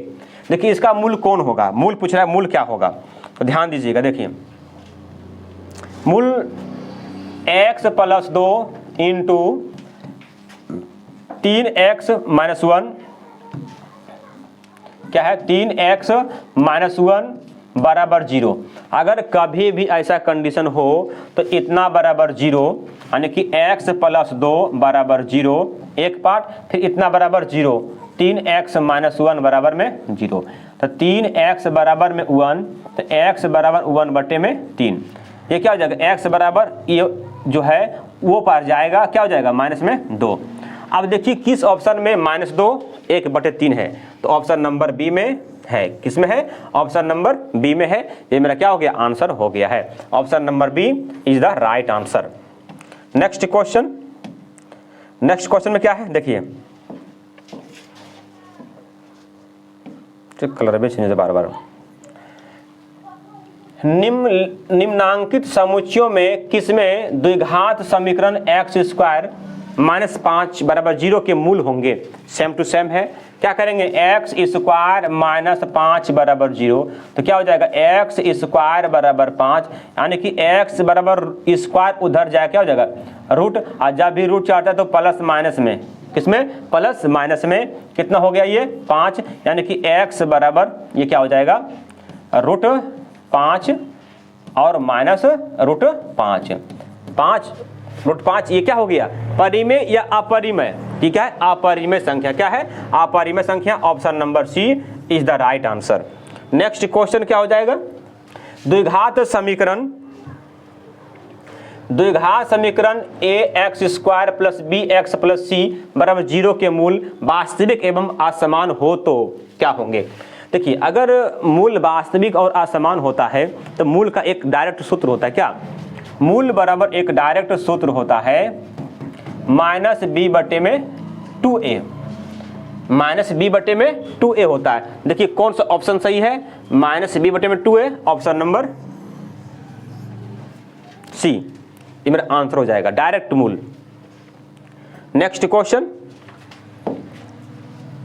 देखिए इसका मूल कौन होगा, मूल पूछ रहा है, मूल क्या होगा, तो ध्यान दीजिएगा। देखिए मूल x plus 2 into 3x minus 1 क्या है 3x माइनस 1 बराबर 0। अगर कभी भी ऐसा कंडीशन हो तो इतना बराबर 0, यानी कि x प्लस 2 बराबर 0 एक पार्ट, फिर इतना बराबर 0, 3x माइनस 1 बराबर में 0। तो 3x बराबर में 1, तो x बराबर 1 बटे में 3। ये क्या हो जाएगा, x बराबर ये जो है वो पार जाएगा, क्या हो जाएगा माइनस में 2। अब देखिए किस ऑप्शन में माइनस 2 1 बटे 3 है, तो ऑप्शन नंबर बी में है। किस में है, ऑप्शन नंबर बी में है। ये मेरा क्या हो गया, आंसर हो गया है। Option number B is the right answer. Next question, next question में क्या है देखिए, कलर भी चेंज बार बार। निम्नांकित समुच्चयों में किसमें द्विघात समीकरण एक्स स्क्वायर माइनस 5 बराबर 0 के मूल होंगे। सेम टू सेम है, क्या करेंगे, एक्स स्क्वायर माइनस 5 बराबर 0, तो क्या हो जाएगा एक्स स्क्वायर बराबर 5, यानी कि एक्स बराबर स्क्वायर उधर जाए क्या हो जाएगा रूट, और जब भी रूट चाहता है तो प्लस माइनस में, किसमें प्लस माइनस में कितना हो गया ये 5, यानी कि एक्स बराबर ये क्या हो जाएगा रूट 5 और माइनस रूट 5, 5 रूट 5 ये क्या हो गया परिमेय या अपरिमेय, ठीक है अपरिमेय संख्या, क्या है अपरिमेय संख्या। Option number C is the right answer. Next question क्या हो जाएगा, द्विघात समीकरण A X square plus B X plus C बराबर 0 के मूल वास्तविक एवं असमान हो तो क्या होंगे। देखिए अगर मूल वास्तविक और असमान होता है तो मूल का एक डायरेक्ट सूत्र होता है, क्या मूल बराबर एक डायरेक्ट सूत्र होता है माइनस बी बटे में 2a, माइनस बी बटे में 2a होता है। देखिए कौन सा ऑप्शन सही है, माइनस बी बटे में 2a, ऑप्शन नंबर सी, ये मेरा आंसर हो जाएगा डायरेक्ट मूल। नेक्स्ट क्वेश्चन,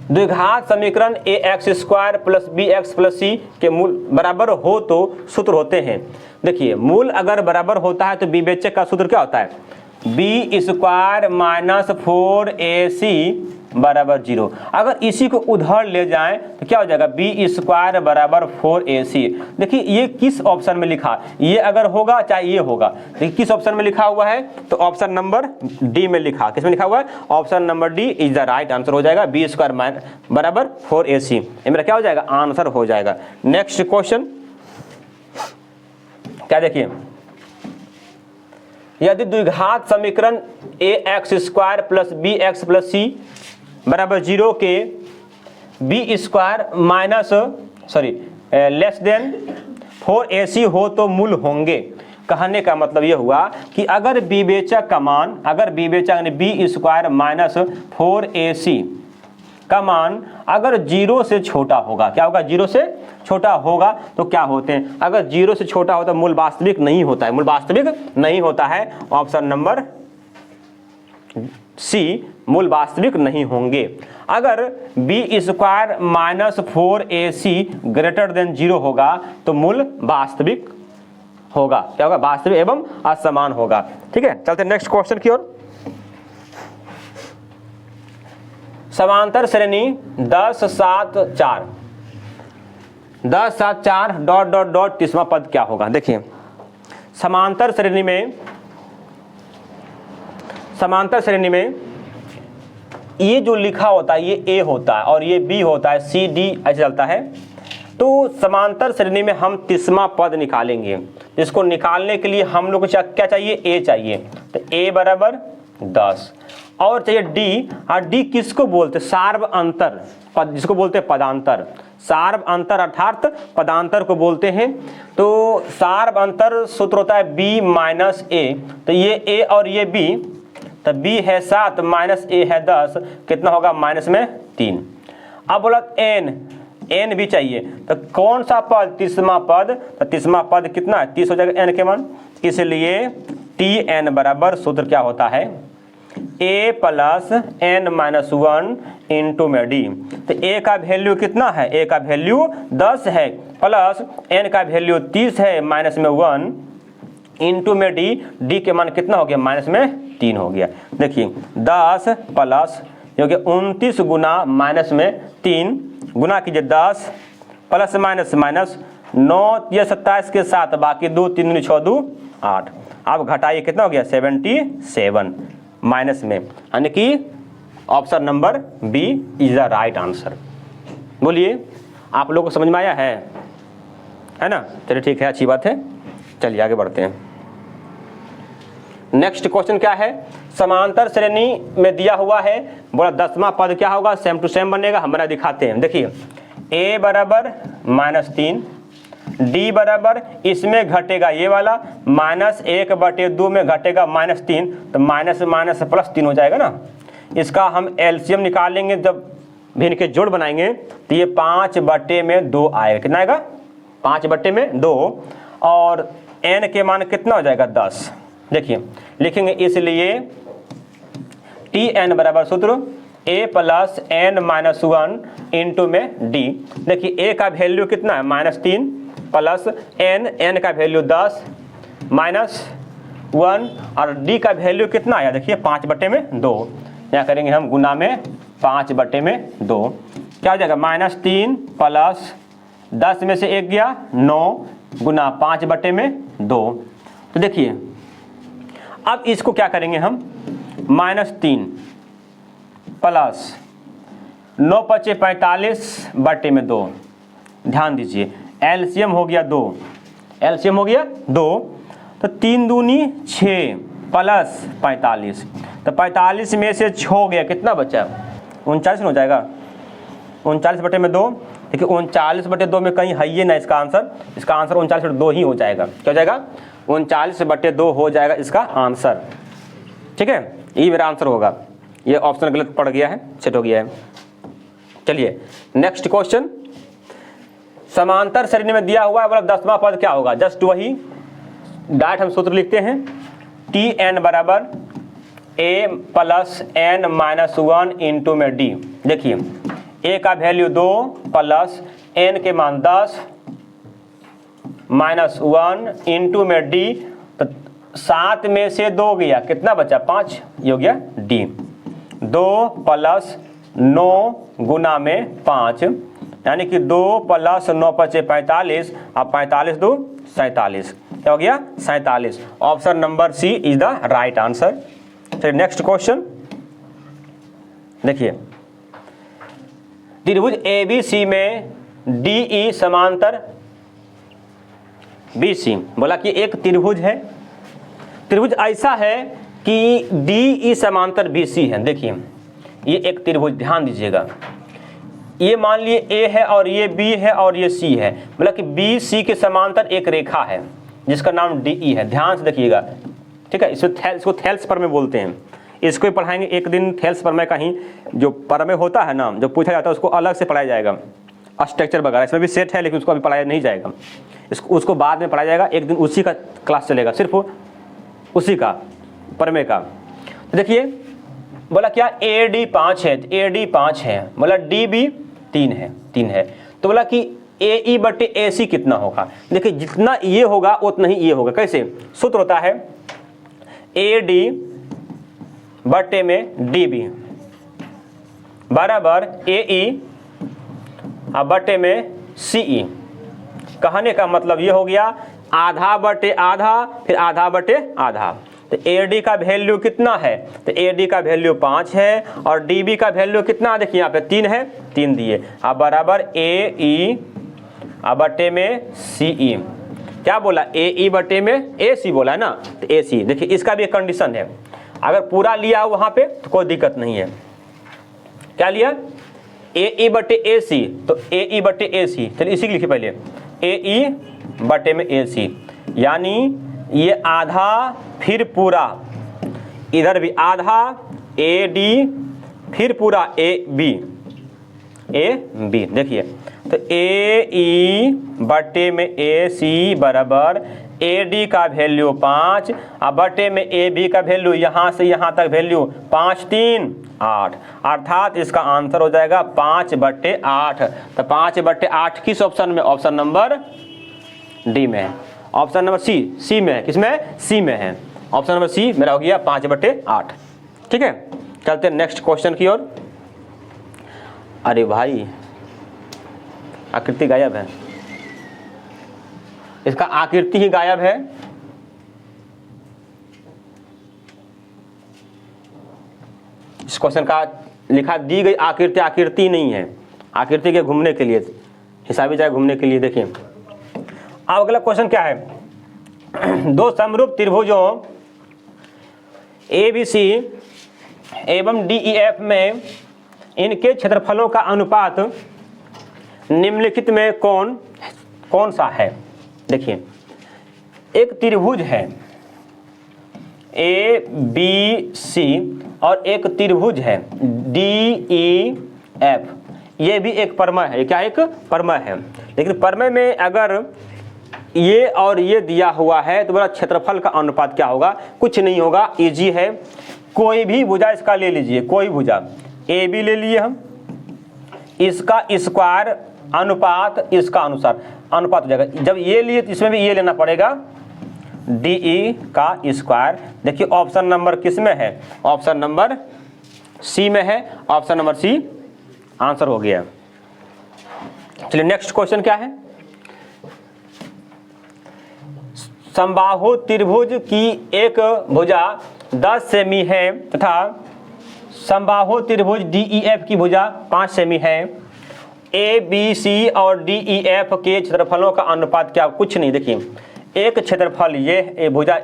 द्विघात समीकरण A X square plus B X plus C के मूल बराबर हो तो सूत्र होते हैं। देखिए मूल अगर बराबर होता है तो विवेचक का सूत्र क्या होता है, बी स्क्वायर माइनस 4ac बराबर 0। अगर इसी को उधर ले जाएं तो क्या हो जाएगा बी स्क्वायर बराबर 4ac। देखिए ये किस ऑप्शन में लिखा, ये अगर होगा चाहे ये होगा, देखिए किस ऑप्शन में लिखा हुआ है, तो ऑप्शन नंबर डी में लिखा, किस में लिखा हुआ है, option number D is the right answer हो जाएगा, बी स्क्वायर बराबर 4ac, ये मेरा क्या हो जाएगा आंसर हो जाएगा। नेक्स्ट क्वेश्चन क्या देखिए, यदि द्विघात समीकरण A X square plus B X plus C बराबर 0 के B square minus less than 4ac हो तो मूल होंगे। कहने का मतलब ये हुआ कि अगर विवेचक का मान, अगर विवेचक यानी बी स्क्वायर माइनस 4ac का मान अगर 0 से छोटा होगा, क्या होगा 0 से छोटा होगा तो क्या होते हैं, अगर 0 से छोटा होता है मूल वास्तविक नहीं होता है, मूल वास्तविक नहीं होता है, ऑप्शन नंबर सी मूल वास्तविक नहीं होंगे। अगर B square minus 4ac greater than 0 होगा तो मूल वास्तविक होगा, क्या होगा वास्तविक एवं असमान होगा। ठीक है, चलते नेक्स्ट क्वेश्चन की ओर। समांतर श्रेणी 10 7 4 10 7 4 डॉट डॉट डॉट तीसरा पद क्या होगा। देखिए समांतर श्रेणी में ये जो लिखा होता है ये ए होता है और ये बी होता है, सी डी ऐसे चलता है। तो समांतर श्रेणी में हम तीसरा पद निकालेंगे, इसको निकालने के लिए हम लोग को क्या चाहिए, ए चाहिए, तो ए बराबर 10 और चाहिए डी, और डी किसको बोलते, सार्व अंतर पद, जिसको बोलते हैं पदांतर, सार्व अंतर अर्थात पदांतर को बोलते हैं। तो सार्व अंतर सूत्र होता है बी माइनस ए, तो ये ए और ये बी, तो बी है 7 माइनस ए है 10, कितना होगा माइनस में 3। अब बोला एन भी चाहिए, तो कौन सा पद, तीसरा पद, तो तीसरा पद कितना है 30 हो जाएगा एन के मान, इसलिए टी एन बराबर सूत्र क्या होता है a plus N minus 1 into में डी। तो a का वैल्यू कितना है, a का वैल्यू 10 है प्लस n का वैल्यू 30 है माइनस में 1 इंटू में डी के मान कितना हो गया माइनस में 3 हो गया। देखिए 10 प्लस क्योंकि 29 गुना माइनस में 3 गुना कीजिए 10 प्लस माइनस माइनस 9 या 27 के साथ बाकी 2 3 दूनी 6 2 8। अब घटाइए कितना हो गया 77 माइनस में, यानी कि option number B is the right answer. बोलिए आप लोगों को समझ में आया है ना? चलिए ठीक है, अच्छी बात है। चलिए आगे बढ़ते हैं। नेक्स्ट क्वेश्चन क्या है, समांतर श्रेणी में दिया हुआ है, बोला 10वां पद क्या होगा, सेम टू सेम बनेगा। हम बना दिखाते हैं। देखिए a बराबर -3, d बराबर इसमें घटेगा ये वाला -1/2 में घटेगा -3, तो माइनस माइनस प्लस 3 हो जाएगा ना। इसका हम एलसीएम निकालेंगे, जब भी इनके जोड़ बनाएंगे तो ये 5/2 आएगा। कितना आएगा 5/2, और n के मान कितना हो जाएगा 10। देखिए लिखेंगे, इसलिए Tn बराबर सूत्र a plus n minus 1 into में d। देखिए a का वैल्यू कितना है -3 प्लस n का वैल्यू 10 माइनस 1, और d का वैल्यू कितना आया, देखिए 5/2। क्या करेंगे हम, गुना में 5/2, क्या हो जाएगा -3 प्लस 10 में से 1 गया 9 गुना 5/2। तो देखिए अब इसको क्या करेंगे हम, -3 प्लस 9 × 45/2। ध्यान दीजिए एलसीएम हो गया 2, एलसीएम हो गया 2, तो 3 दूनी 6 प्लस 45, तो 45 में से 6 गया, कितना बचा 39 हो जाएगा। 39/2, देखिए 39/2 में कहीं है ये ना इसका आंसर, इसका आंसर 39/2 ही हो जाएगा। क्या हो जाएगा 39/2 हो जाएगा इसका आंसर। ठीक है, यही मेरा आंसर होगा। ये ऑप्शन गलत पड़ गया है, सेट हो गया है। चलिए नेक्स्ट क्वेश्चन, समांतर श्रेणी में दिया हुआ है, बोला 10वां पद क्या होगा। जस्ट वही डायरेक्ट हम सूत्र लिखते हैं, Tn बराबर a plus n minus 1 into में d। देखिए a का वैल्यू 2 प्लस n के मान 10 माइनस 1 इंटू में d, तो 7 में से 2 गया, कितना बचा 5, ये हो गया d। 2 प्लस 9 गुना में 5, यानी कि 2 प्लस 9 × 5 45, अब 45 2 47, क्या हो गया 47। Option number C is the right answer. चलिए नेक्स्ट क्वेश्चन देखिए, त्रिभुज ABC में DE समांतर BC। बोला कि एक त्रिभुज है, त्रिभुज ऐसा है कि DE समांतर BC है। देखिए ये एक त्रिभुज, ध्यान दीजिएगा, ये मान लिए A है और ये B है और ये C है। बोला कि BC के समांतर एक रेखा है जिसका नाम DE है। ध्यान से देखिएगा, ठीक है। इसको थेल्स प्रमेय बोलते हैं। इसको ही पढ़ाएंगे एक दिन, थेल्स प्रमेय का ही जो प्रमेय होता है ना, जो पूछा जाता है उसको अलग से पढ़ाया जाएगा, स्ट्रक्चर वगैरह इसमें भी सेट है, लेकिन उसको अभी पढ़ाया नहीं जाएगा, उसको बाद में पढ़ाया जाएगा। एक दिन उसी का क्लास चलेगा, सिर्फ उसी का प्रमेय का। तो देखिए बोला क्या AD 5 है, AD 5 है, बोला DB 3 है, तो बोला कि AE/AC कितना होगा। देखिए जितना ये होगा उतना ही ये होगा। कैसे, सूत्र होता है AD/DB बराबर AE/CE। कहने का मतलब ये हो गया आधा/आधा फिर आधा/आधा। तो AD का वैल्यू कितना है, तो AD का वैल्यू 5 है और DB का वैल्यू कितना, देखिए यहाँ पे 3 है, 3 दिए। अब बराबर AE/CE। क्या बोला, AE/AC बोला है ना, तो AC। देखिए इसका भी एक कंडीशन है, अगर पूरा लिया वहाँ पे तो कोई दिक्कत नहीं है। क्या लिया AE/AC, तो AE/AC, चलिए इसी को लिखिए पहले AE/AC, यानी ये आधा फिर पूरा, इधर भी आधा AD फिर पूरा AB। देखिए तो AE/AC बराबर AD का वैल्यू 5 और बटे में AB का वैल्यू यहाँ से यहाँ तक वैल्यू 5 3 8, अर्थात इसका आंसर हो जाएगा 5/8। तो 5/8 किस ऑप्शन में, ऑप्शन नंबर डी में है। ऑप्शन नंबर सी में है, किसमें, सी में है। ऑप्शन नंबर सी मेरा हो गया 5/8। ठीक है, चलते हैं नेक्स्ट क्वेश्चन की ओर। अरे भाई आकृति गायब है, इसका आकृति ही गायब है। इस क्वेश्चन का लिखा दी गई आकृति आकृति नहीं है, आकृति के घूमने के लिए, हिसाबी जाए घूमने के लिए। देखिए अब अगला क्वेश्चन क्या है, दो समरूप त्रिभुजों ABC एवं DEF में इनके क्षेत्रफलों का अनुपात निम्नलिखित में कौन सा है। देखिए एक त्रिभुज है ABC और एक त्रिभुज है DEF, ये भी एक परमय है। क्या एक परमय है, लेकिन परमय में अगर ये और ये दिया हुआ है तो बोला क्षेत्रफल का अनुपात क्या होगा, कुछ नहीं होगा, इजी है। कोई भी भुजा इसका ले लीजिए, कोई भुजा AB ले लिए हम, इसका स्क्वायर अनुपात इसका अनुपात हो जाएगा। जब ये लिए तो इसमें भी ये लेना पड़ेगा, DE का स्क्वायर। देखिए ऑप्शन नंबर किस में है, ऑप्शन नंबर C में है, ऑप्शन नंबर C आंसर हो गया। चलिए नेक्स्ट क्वेश्चन क्या है, समबाहु त्रिभुज की एक भुजा 10 सेमी है तथा समबाहु त्रिभुज DEF की भुजा 5 सेमी है। ABC और DEF के क्षेत्रफलों का अनुपात क्या, कुछ नहीं। देखिए एक क्षेत्रफल ये भुजा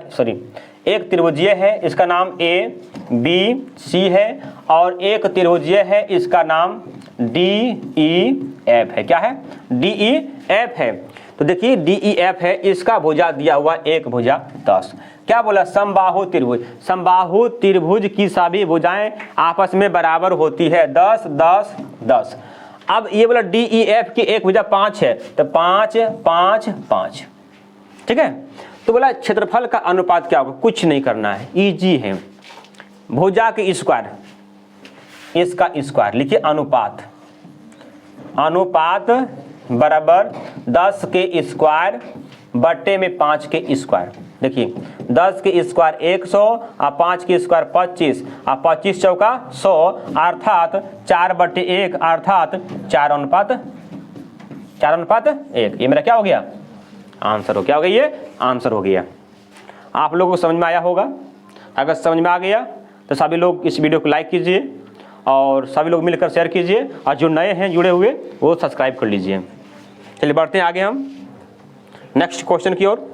एक त्रिभुज ये है, इसका नाम ABC है, और एक त्रिभुज ये है, इसका नाम DEF है। क्या है, DEF है। तो देखिए DEF है, इसका भुजा दिया हुआ एक भुजा 10। क्या बोला, समबाहु त्रिभुज, समबाहु त्रिभुज की सभी भुजाएं आपस में बराबर होती है, 10 10 10। अब ये बोला DEF की एक भुजा 5 है, तो 5 5 5, ठीक है। तो बोला क्षेत्रफल का अनुपात क्या होगा, कुछ नहीं करना है, इजी है। भुजा के स्क्वायर, इसका स्क्वायर लिखिए, अनुपात बराबर 10 के स्क्वायर बट्टे में 5 के स्क्वायर। देखिए 10 के स्क्वायर 100 और 5 के स्क्वायर 25 और 25 चौका 100, अर्थात 4/1 अर्थात 4:1। ये मेरा क्या हो गया, आंसर हो, क्या हो गया, ये आंसर हो गया। आप लोगों को समझ में आया होगा। अगर समझ में आ गया तो सभी लोग इस वीडियो को लाइक कीजिए और सभी लोग मिलकर शेयर कीजिए, और जो नए हैं जुड़े हुए वो सब्सक्राइब कर लीजिए। चलिए बढ़ते हैं आगे हम नेक्स्ट क्वेश्चन की ओर।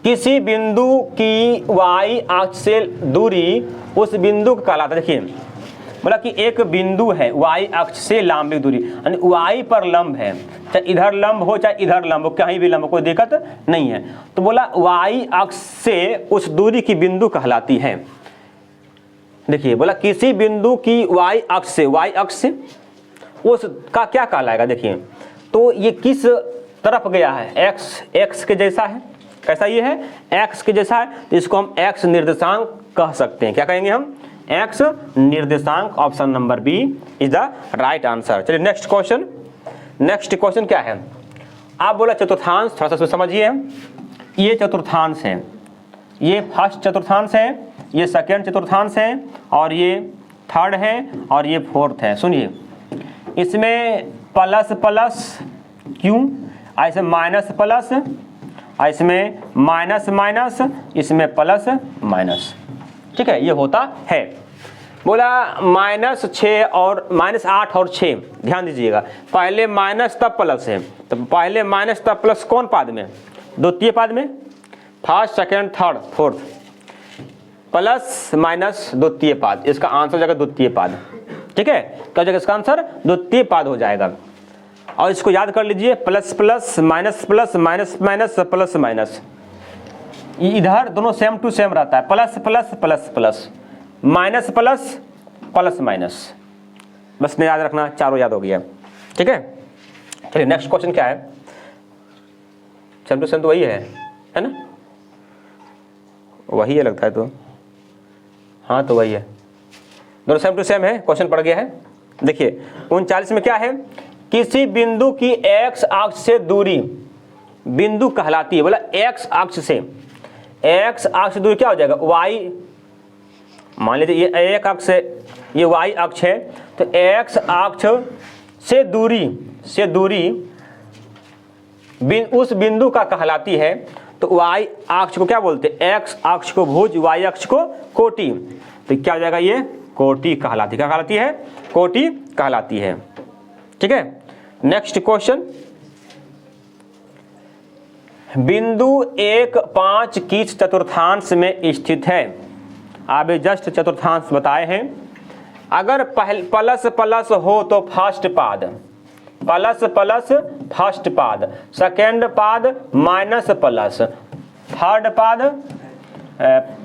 किसी बिंदु की y अक्ष से दूरी उस बिंदु का कहलाता है। देखिए बोला कि एक बिंदु है y अक्ष से लंबी दूरी, यानी y पर लंब है, चाहे इधर लंब हो चाहे इधर लंब हो, कहीं भी लंब हो, कोई दिक्कत नहीं है। तो बोला y अक्ष से उस दूरी की बिंदु कहलाती है। देखिए बोला किसी बिंदु की y अक्ष से उसका क्या कहलाएगा। देखिए तो ये किस तरफ गया है, x के जैसा है, कैसा ये है, x के जैसा है, तो इसको हम x निर्देशांक कह सकते हैं। क्या कहेंगे हम, x निर्देशांक। Option number B is the right answer. चलिए नेक्स्ट क्वेश्चन क्या है। आप बोला चतुर्थांश, थोड़ा सा समझिए। ये चतुर्थांश है, ये फर्स्ट चतुर्थांश है, ये सेकेंड चतुर्थांश है, और ये थर्ड है, और ये फोर्थ है। सुनिए इसमें प्लस प्लस क्यों, ऐसे माइनस प्लस, इसमें माइनस माइनस, इसमें प्लस माइनस, ठीक है, ये होता है। बोला -6 और -8 और 6, ध्यान दीजिएगा, पहले माइनस तब प्लस है, तो पहले माइनस तब प्लस कौन पाद में, द्वितीय पाद में, first second third fourth, plus minus द्वितीय पाद, इसका आंसर हो जाएगा द्वितीय पाद, ठीक है। क्या हो जाएगा इसका आंसर, द्वितीय पाद हो जाएगा। और इसको याद कर लीजिए, plus plus minus plus minus minus plus minus, इधर दोनों सेम टू सेम रहता है, plus plus plus plus, minus plus plus minus, बस याद रखना, चारों याद हो गया, ठीक है। चलिए नेक्स्ट क्वेश्चन क्या है, सेम टू सेम तो वही है ना, वही है लगता है, तो हाँ तो वही है, दोनों सेम टू सेम है, क्वेश्चन पड़ गया है। देखिए 39 में क्या है, किसी बिंदु की x अक्ष से दूरी बिंदु कहलाती है। बोला x अक्ष से, x अक्ष दूरी क्या हो जाएगा, y, मान लीजिए ये एक अक्ष है, ये y अक्ष है, तो x अक्ष से दूरी से दूरी उस बिंदु का कहलाती है। तो y अक्ष को क्या बोलते हैं? x अक्ष को भुज, y अक्ष को कोटि। तो क्या हो जाएगा? ये कोटि कहलाती, क्या कहलाती है? कोटि कहलाती है। ठीक है, नेक्स्ट क्वेश्चन, बिंदु 1 5 किस चतुर्थांश में स्थित है? आप जस्ट चतुर्थांश बताए हैं। अगर प्लस प्लस हो तो फर्स्ट पाद, प्लस प्लस फर्स्ट पाद, सेकेंड पाद माइनस प्लस, थर्ड पाद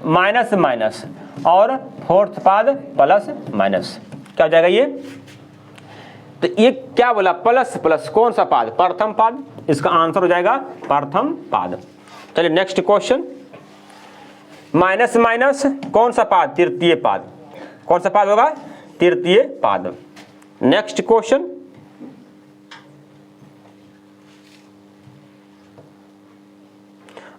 माइनस माइनस और फोर्थ पाद प्लस माइनस, क्या हो जाएगा ये? तो ये क्या बोला? प्लस प्लस, कौन सा पाद? प्रथम पाद। इसका आंसर हो जाएगा प्रथम पाद। चलिए नेक्स्ट क्वेश्चन, माइनस माइनस कौन सा पाद? तृतीय पाद। कौन सा पाद होगा? तृतीय पाद। नेक्स्ट क्वेश्चन,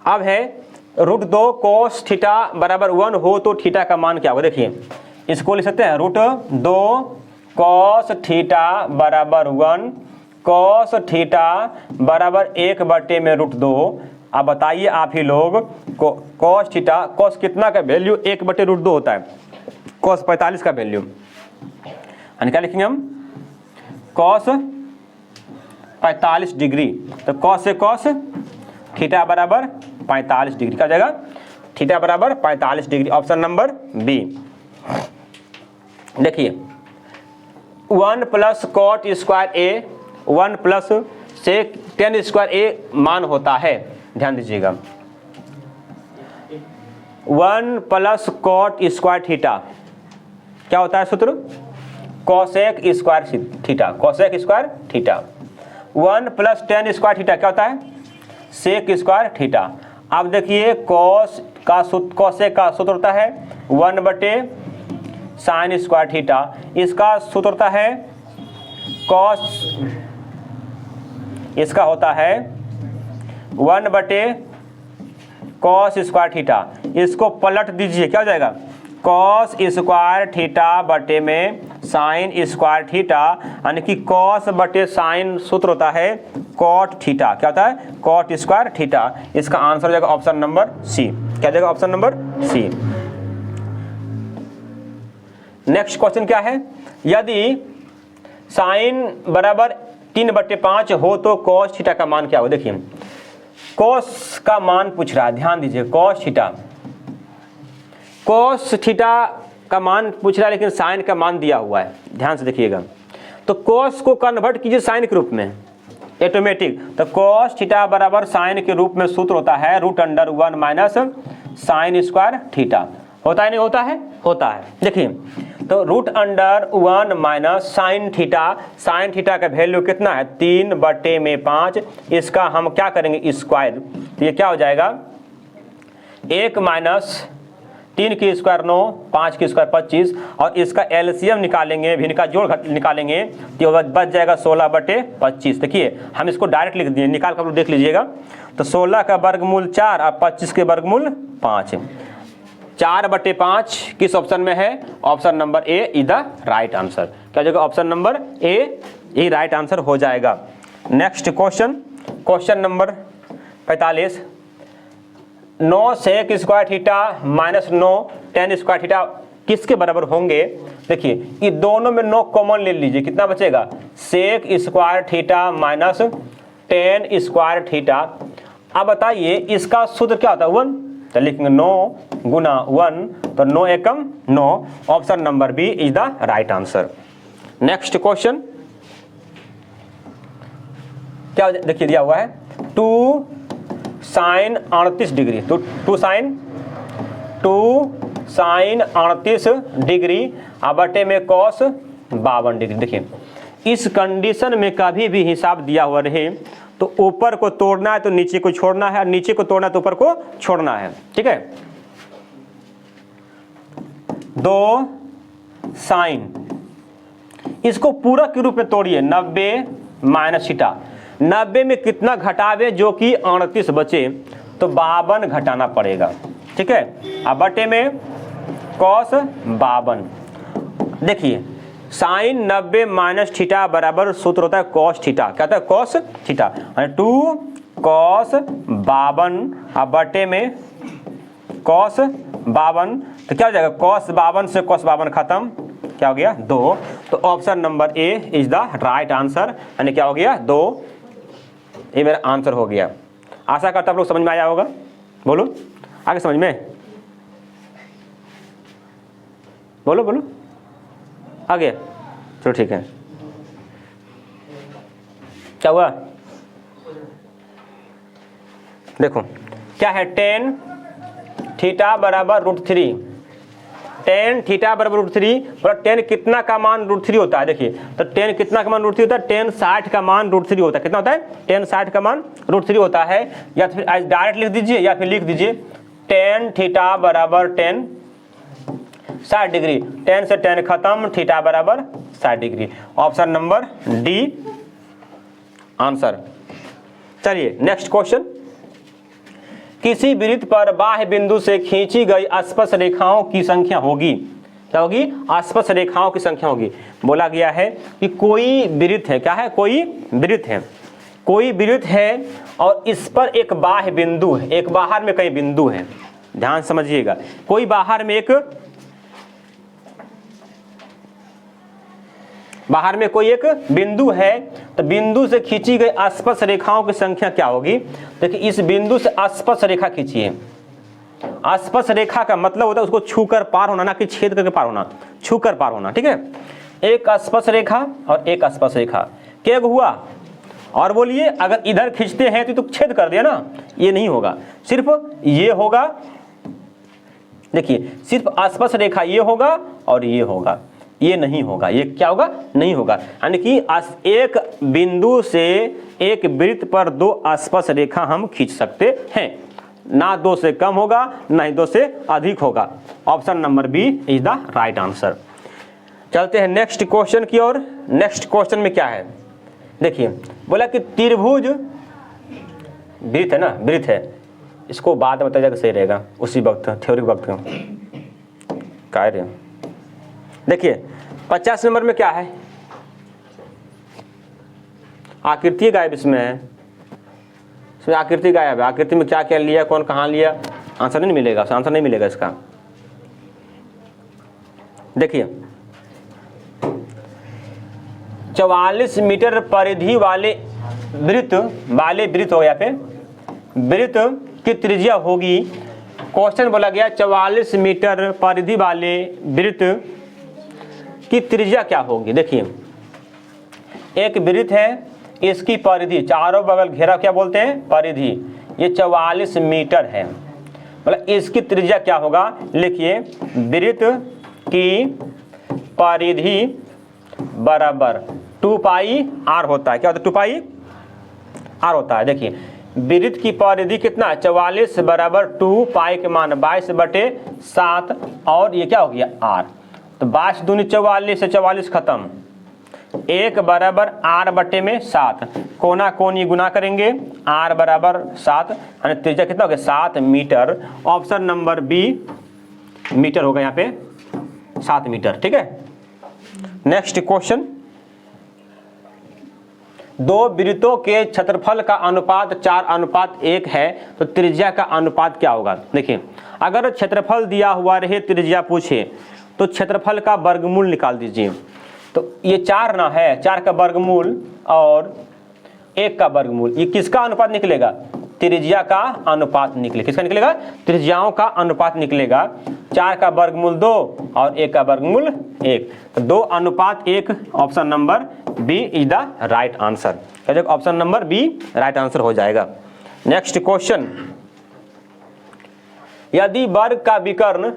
अब है √2 cos थीटा बराबर 1 हो तो थीटा का मान क्या होगा? देखिए इसको लिख सकते हैं √2 cos थीटा बराबर 1, cos थीटा बराबर 1/√2। अब बताइए आप ही लोग, cos थीटा, cos कितना का वैल्यू? 1/√2 होता है, cos 45 का वैल्यू। क्या लिखेंगे हम? cos 45 degree. तो cos से cos, थीटा बराबर 45 डिग्री, क्या हो जाएगा? थीटा बराबर 45 डिग्री, ऑप्शन नंबर बी। देखिए 1 + cot स्क्वायर ए, 1 + sec tan स्क्वायर ए मान होता है, ध्यान दीजिएगा। 1 + cot स्क्वायर थीटा क्या होता है सूत्र? cosec square theta, cosec square theta. 1 + tan square theta क्या होता है? sec square theta. अब देखिए cosec का सूत्र होता है 1/sin स्क्वायर थीटा, इसका सूत्र होता है cos, इसका होता है 1/cos स्क्वायर थीटा। इसको पलट दीजिए, क्या हो जाएगा? cos स्क्वायर थीटा बटे में sin स्क्वायर थीटा, यानी कि cos बटे sin सूत्र होता है cot थीटा, क्या होता है? cot square theta. इसका आंसर हो जाएगा ऑप्शन नंबर सी। क्या जाएगा? Option number C. Next question क्या है? यदि sin बराबर 3/5 हो तो cos थीटा का मान क्या हो? देखिए cos का मान पूछ रहा है, ध्यान दीजिए, cos थीटा, cos थीटा का मान पूछ रहा है, लेकिन साइन का मान दिया हुआ है, ध्यान से देखिएगा। तो cos को कन्वर्ट कीजिए साइन के रूप में, ऑटोमेटिक। तो cos थीटा बराबर साइन के रूप में सूत्र होता है √1 - sin स्क्वायर थीटा। होता है नहीं होता है? होता है। देखिए तो √1 - sin थीटा, साइन थीटा का वैल्यू कितना है? 3/5। इसका हम क्या करेंगे? स्क्वायर। तो ये क्या हो जाएगा? 1 - 3 की स्क्वायर 9, 5 की स्क्वायर 25, और इसका एलसीएम निकालेंगे, भिन्न का जोड़ निकालेंगे तो बच जाएगा 16/25। देखिए हम इसको डायरेक्ट लिख दिए, निकाल कर देख लीजिएगा। तो 16 का वर्गमूल 4 और 25 के वर्गमूल 5। 4/5 किस ऑप्शन में है? Option number A is the right answer. क्या हो जाएगा? Option number A he right answer हो जाएगा। Next question, question number 45, 9 sec square theta -9 tan square theta किसके बराबर होंगे? देखिए ये दोनों में 9 कॉमन ले लीजिए, कितना बचेगा? sec square theta -tan square theta. अब बताइए इसका सूत्र क्या होता है? 1। तो लिखेंगे 9 गुना 1, तो 9 एकम 9, option number B is the right answer. Next question क्या देखिए दिया हुआ है? 2 sin 38 डिग्री, तो 2 sin 38 डिग्री बटे में cos 52 डिग्री। देखिए इस कंडीशन में कभी भी हिसाब दिया हुआ रहे तो ऊपर को तोड़ना है तो नीचे को छोड़ना है, और नीचे को तोड़ना है तो ऊपर को छोड़ना है, ठीक है। 2 sin, इसको पूरा के रूप में तोड़िए, 90 माइनस थीटा। 90 में कितना घटावे जो कि 38 बचे, तो 52 घटाना पड़ेगा, ठीक है। अब बटे में cos 52। देखिए साइन 90 माइनस थीटा बराबर सूत्र होता है कॉस थीटा। क्या होता है? Cos theta. 2 कॉस 52 अब बटे में कॉस 52, तो क्या हो जाएगा? कॉस 52 से कॉस 52 खत्म, क्या हो गया? 2। तो option number A is the right answer, यानी क्या हो गया? 2। ये मेरा आंसर हो गया। आशा करता आप लोग समझ में आया होगा। बोलो आगे समझ में, बोलो बोलो आगे। चलो ठीक है, क्या हुआ? देखो क्या है, टेन थीटा बराबर √3। टेन थीटा बराबर √3 और टेन कितना का मान √3 होता है? देखिए तो टेन कितना का मान √3 होता है? टेन 60 का मान √3 होता है। कितना होता है? टेन 60 का मान √3 होता है। या फिर डायरेक्ट लिख दीजिए या फिर लिख दीजिए टेन थीटा बराबर टेन 60 डिग्री। टेन से टेन खत्म, थीटा बराबर 60 degree. Option number D answer. चलिए नेक्स्ट क्वेश्चन। किसी वृत्त पर बाह्य बिंदु से खींची गई स्पर्श रेखाओं की संख्या होगी। क्या होगी? स्पर्श रेखाओं की संख्या होगी। बोला गया है कि कोई वृत्त है। क्या है? कोई वृत्त है। कोई वृत्त है और इस पर एक बाह्य बिंदु है, एक बाहर में कई बिंदु है। ध्यान समझिएगा, कोई बाहर में कोई एक बिंदु है, तो बिंदु से खींची गई स्पर्श रेखाओं की संख्या क्या होगी? देखिए इस बिंदु से स्पर्श रेखा खींचिए। स्पर्श रेखा का मतलब होता है उसको छूकर पार होना, ना कि छेद करके पार होना, छूकर पार होना। ठीक है, एक स्पर्श रेखा और एक स्पर्श रेखा, क्या हुआ? और बोलिए अगर इधर खींचते हैं तो छेद कर दिया ना, ये नहीं होगा, सिर्फ ये होगा। देखिए सिर्फ स्पर्श रेखा ये होगा और ये होगा, ये नहीं होगा। ये क्या होगा? नहीं होगा। यानी कि एक बिंदु से एक वृत्त पर दो स्पर्श रेखा हम खींच सकते हैं, ना 2 से कम होगा ना ही 2 से अधिक होगा। Option number B is the right answer. चलते हैं नेक्स्ट क्वेश्चन की ओर। नेक्स्ट क्वेश्चन में क्या है? देखिए बोला कि त्रिभुज वृत्त है ना, वृत्त है, इसको बाद में बताइएगा सही रहेगा, उसी वक्त थ्योरी वक्त कार्य। देखिए 50 नंबर में क्या है? आकृति गायब इसमें है, इसमें आकृति गायब है। आकृति में क्या क्या लिया, कौन कहाँ लिया, आंसर नहीं मिलेगा, आंसर नहीं मिलेगा इसका। देखिए 44 मीटर परिधि वाले वृत्त हो, यहाँ पे वृत्त की त्रिज्या होगी। क्वेश्चन बोला गया 44 मीटर परिधि वाले वृत्त की त्रिज्या क्या होगी? देखिए एक वृत्त है, इसकी परिधि चारों बगल घेरा क्या बोलते हैं? परिधि। ये 44 मीटर है, मतलब इसकी त्रिज्या क्या होगा? लिखिए वृत्त की परिधि बराबर 2 पाई r होता है। क्या होता है? 2 पाई r होता है। देखिए वृत्त की परिधि कितना? 44 बराबर 2 पाई के मान 22/7 और ये क्या हो गया? r। तो 22 दूनी 44 से 44 खत्म, 1 बराबर r/7, कोना कोनी गुना करेंगे, r बराबर 7, यानी त्रिज्या कितना हो गया? 7 metre. Option number B metre होगा, यहाँ पे 7 मीटर। ठीक है, नेक्स्ट क्वेश्चन। दो वृत्तों के क्षेत्रफल का अनुपात 4:1 है, तो त्रिज्या का अनुपात क्या होगा? देखिए अगर क्षेत्रफल दिया हुआ रहे, त्रिज्या पूछे, तो क्षेत्रफल का वर्गमूल निकाल दीजिए। तो ये 4 ना है, 4 का वर्गमूल और 1 का वर्गमूल, ये किसका अनुपात निकलेगा? त्रिज्या का अनुपात निकलेगा। किसका निकलेगा? त्रिज्याओं का अनुपात निकलेगा। 4 का वर्गमूल 2 और 1 का वर्गमूल 1, तो 2:1। Option number B is the right answer. Option number B right answer हो जाएगा। Next question. यदि वर्ग का विकर्ण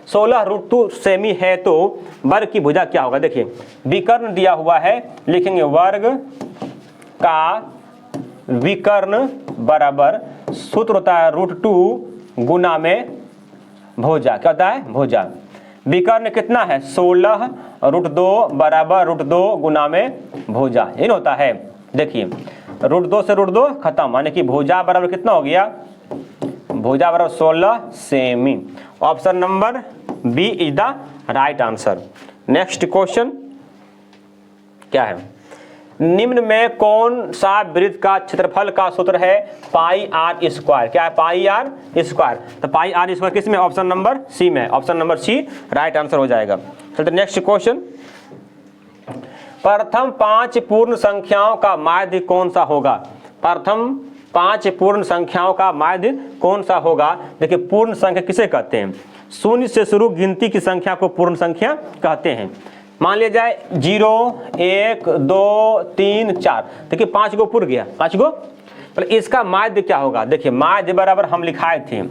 16√2 सेमी है, तो वर्ग की भुजा क्या होगा? देखिए विकर्ण दिया हुआ है, लिखेंगे वर्ग का विकर्ण बराबर सूत्र होता है √2 गुना में भुजा। क्या होता है? भुजा। विकर्ण कितना है? 16√2 बराबर √2 गुना में भुजा, यही होता है। देखिए √2 से √2 खत्म, यानी कि भुजा बराबर कितना हो गया? भुजा बराबर 16 सेमी। Option number B is the right answer. Next question क्या है, निम्न में कौन सा वृत्त का क्षेत्रफल का सूत्र है पाई आर स्क्वायर। क्या है, पाई आर स्क्वायर। तो पाई आर स्क्वायर किस में, ऑप्शन नंबर सी में, option number C right answer हो जाएगा। चलते नेक्स्ट क्वेश्चन, प्रथम 5 पूर्ण संख्याओं का माध्य कौन सा होगा। प्रथम 5 पूर्ण संख्याओं का माध्य कौन सा होगा। देखिए पूर्ण संख्या किसे कहते हैं, शून्य से शुरू गिनती की संख्या को पूर्ण संख्या कहते हैं। मान लिया जाए 0 1 2 3 4, देखिए 5 गो पूर्ण गया, 5 गो। पर इसका माध्य क्या होगा, देखिए माध्य बराबर हम लिखाए थे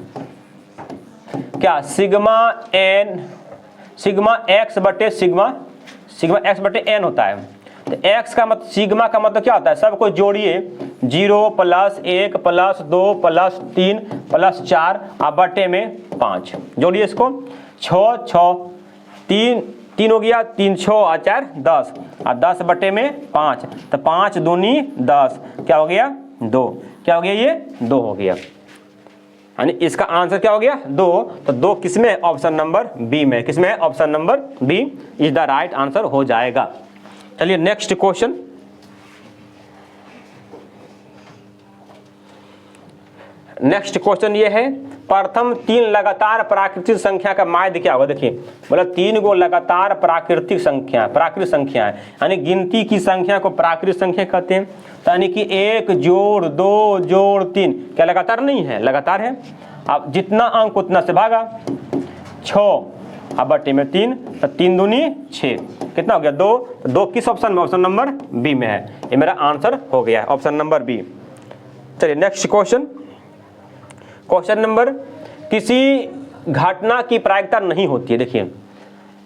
क्या, सिग्मा एन, सिग्मा एक्स बटे सिग्मा एक्स बटे एन होता है। तो एक्स का मतलब, सिग्मा का मतलब क्या होता है, सबको जोड़िए 0 + 1 + 2 + 3 + 4 और बटे में 5, जोड़िए इसको 6 6 3 हो गया, 3 6 और 4 10 और 10 बटे में 5, तो 5 दूनी 10, क्या हो गया 2, क्या हो गया ये 2 हो गया, यानी इसका आंसर क्या हो गया 2। तो 2 किसमें, ऑप्शन नंबर बी में, किसमें, option number B is the right answer हो जाएगा। चलिए नेक्स्ट क्वेश्चन, नेक्स्ट क्वेश्चन ये है, प्रथम 3 लगातार प्राकृतिक संख्या का माध्य क्या होगा। देखिए मतलब 3 गो लगातार प्राकृतिक संख्या है, यानी गिनती की संख्या को प्राकृतिक संख्या कहते हैं। यानी कि 1 जोड़ 2 जोड़ 3 क्या लगातार नहीं है, लगातार है। अब जितना अंक उतना से भागा 6 अब बटे में 3, तो 3 दूनी 6, कितना हो गया 2। तो 2 किस ऑप्शन में, ऑप्शन नंबर बी में है, ये मेरा आंसर हो गया ऑप्शन नंबर बी। चलिए नेक्स्ट क्वेश्चन, क्वेश्चन नंबर, किसी घटना की प्रायिकता नहीं होती है। देखिए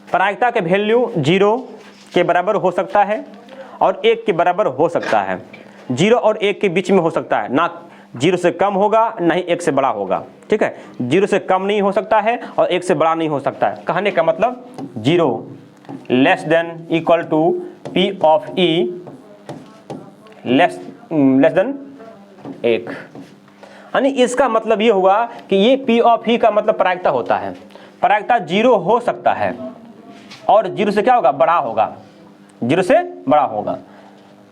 प्रायिकता के वैल्यू 0 के बराबर हो सकता है और 1 के बराबर हो सकता है, 0 और 1 के बीच में हो सकता है, ना 0 से कम होगा ना ही 1 से बड़ा होगा, ठीक है। 0 से कम नहीं हो सकता है और 1 से बड़ा नहीं हो सकता है। कहने का मतलब 0 ≤ P of E less than 1, यानी इसका मतलब ये हुआ कि ये P of E का मतलब प्रायिकता होता है। प्रायिकता 0 हो सकता है और 0 से क्या होगा, बड़ा होगा, 0 से बड़ा होगा।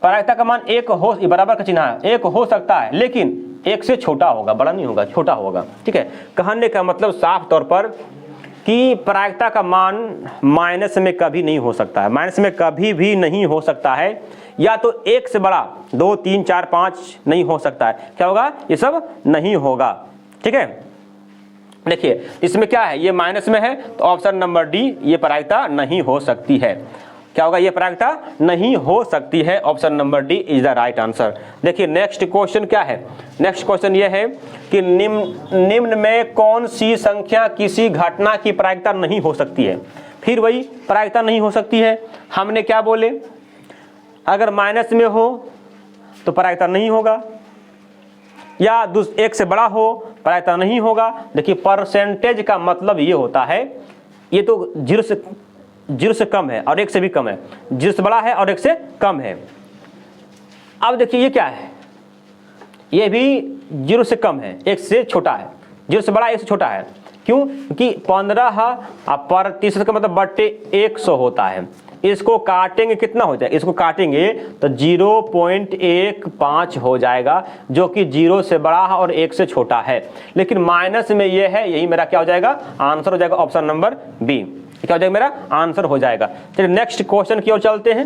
प्रायिकता का मान 1 हो, बराबर का चिन्ह है, 1 हो सकता है लेकिन 1 से छोटा होगा, बड़ा नहीं होगा, छोटा होगा, ठीक है। कहने का मतलब साफ तौर पर कि प्रायिकता का मान माइनस में कभी नहीं हो सकता है, माइनस में कभी भी नहीं हो सकता है, या तो 1 से बड़ा 2 3 4 5 नहीं हो सकता है। क्या होगा, ये सब नहीं होगा, ठीक है। देखिए इसमें क्या है, ये माइनस में है, तो ऑप्शन नंबर डी, ये प्रायिकता नहीं हो सकती है। क्या होगा, ये प्रायिकता नहीं हो सकती है, option number D is the right answer. देखिए नेक्स्ट क्वेश्चन क्या है, नेक्स्ट क्वेश्चन ये है कि निम्न में कौन सी संख्या किसी घटना की प्रायिकता नहीं हो सकती है। फिर वही प्रायिकता नहीं हो सकती है, हमने क्या बोले, अगर माइनस में हो तो प्रायिकता नहीं होगा, या 1 से बड़ा हो प्रायिकता नहीं होगा। देखिए परसेंटेज का मतलब ये होता है, ये तो 0 से कम है और 1 से भी कम है, 0 से बड़ा है और 1 से कम है। अब देखिए ये क्या है, ये भी 0 से कम है, 1 से छोटा है, 0 से बड़ा 1 से छोटा है। क्यों, क्योंकि 15% का मतलब बटे 100 होता है। इसको काटेंगे कितना हो जाएगा, इसको काटेंगे तो 0.15 हो जाएगा, जो कि 0 से बड़ा है और 1 से छोटा है। लेकिन माइनस में ये है, यही मेरा क्या हो जाएगा, आंसर हो जाएगा ऑप्शन नंबर बी, क्या हो जाएगा, मेरा आंसर हो जाएगा। चलिए नेक्स्ट क्वेश्चन की ओर चलते हैं।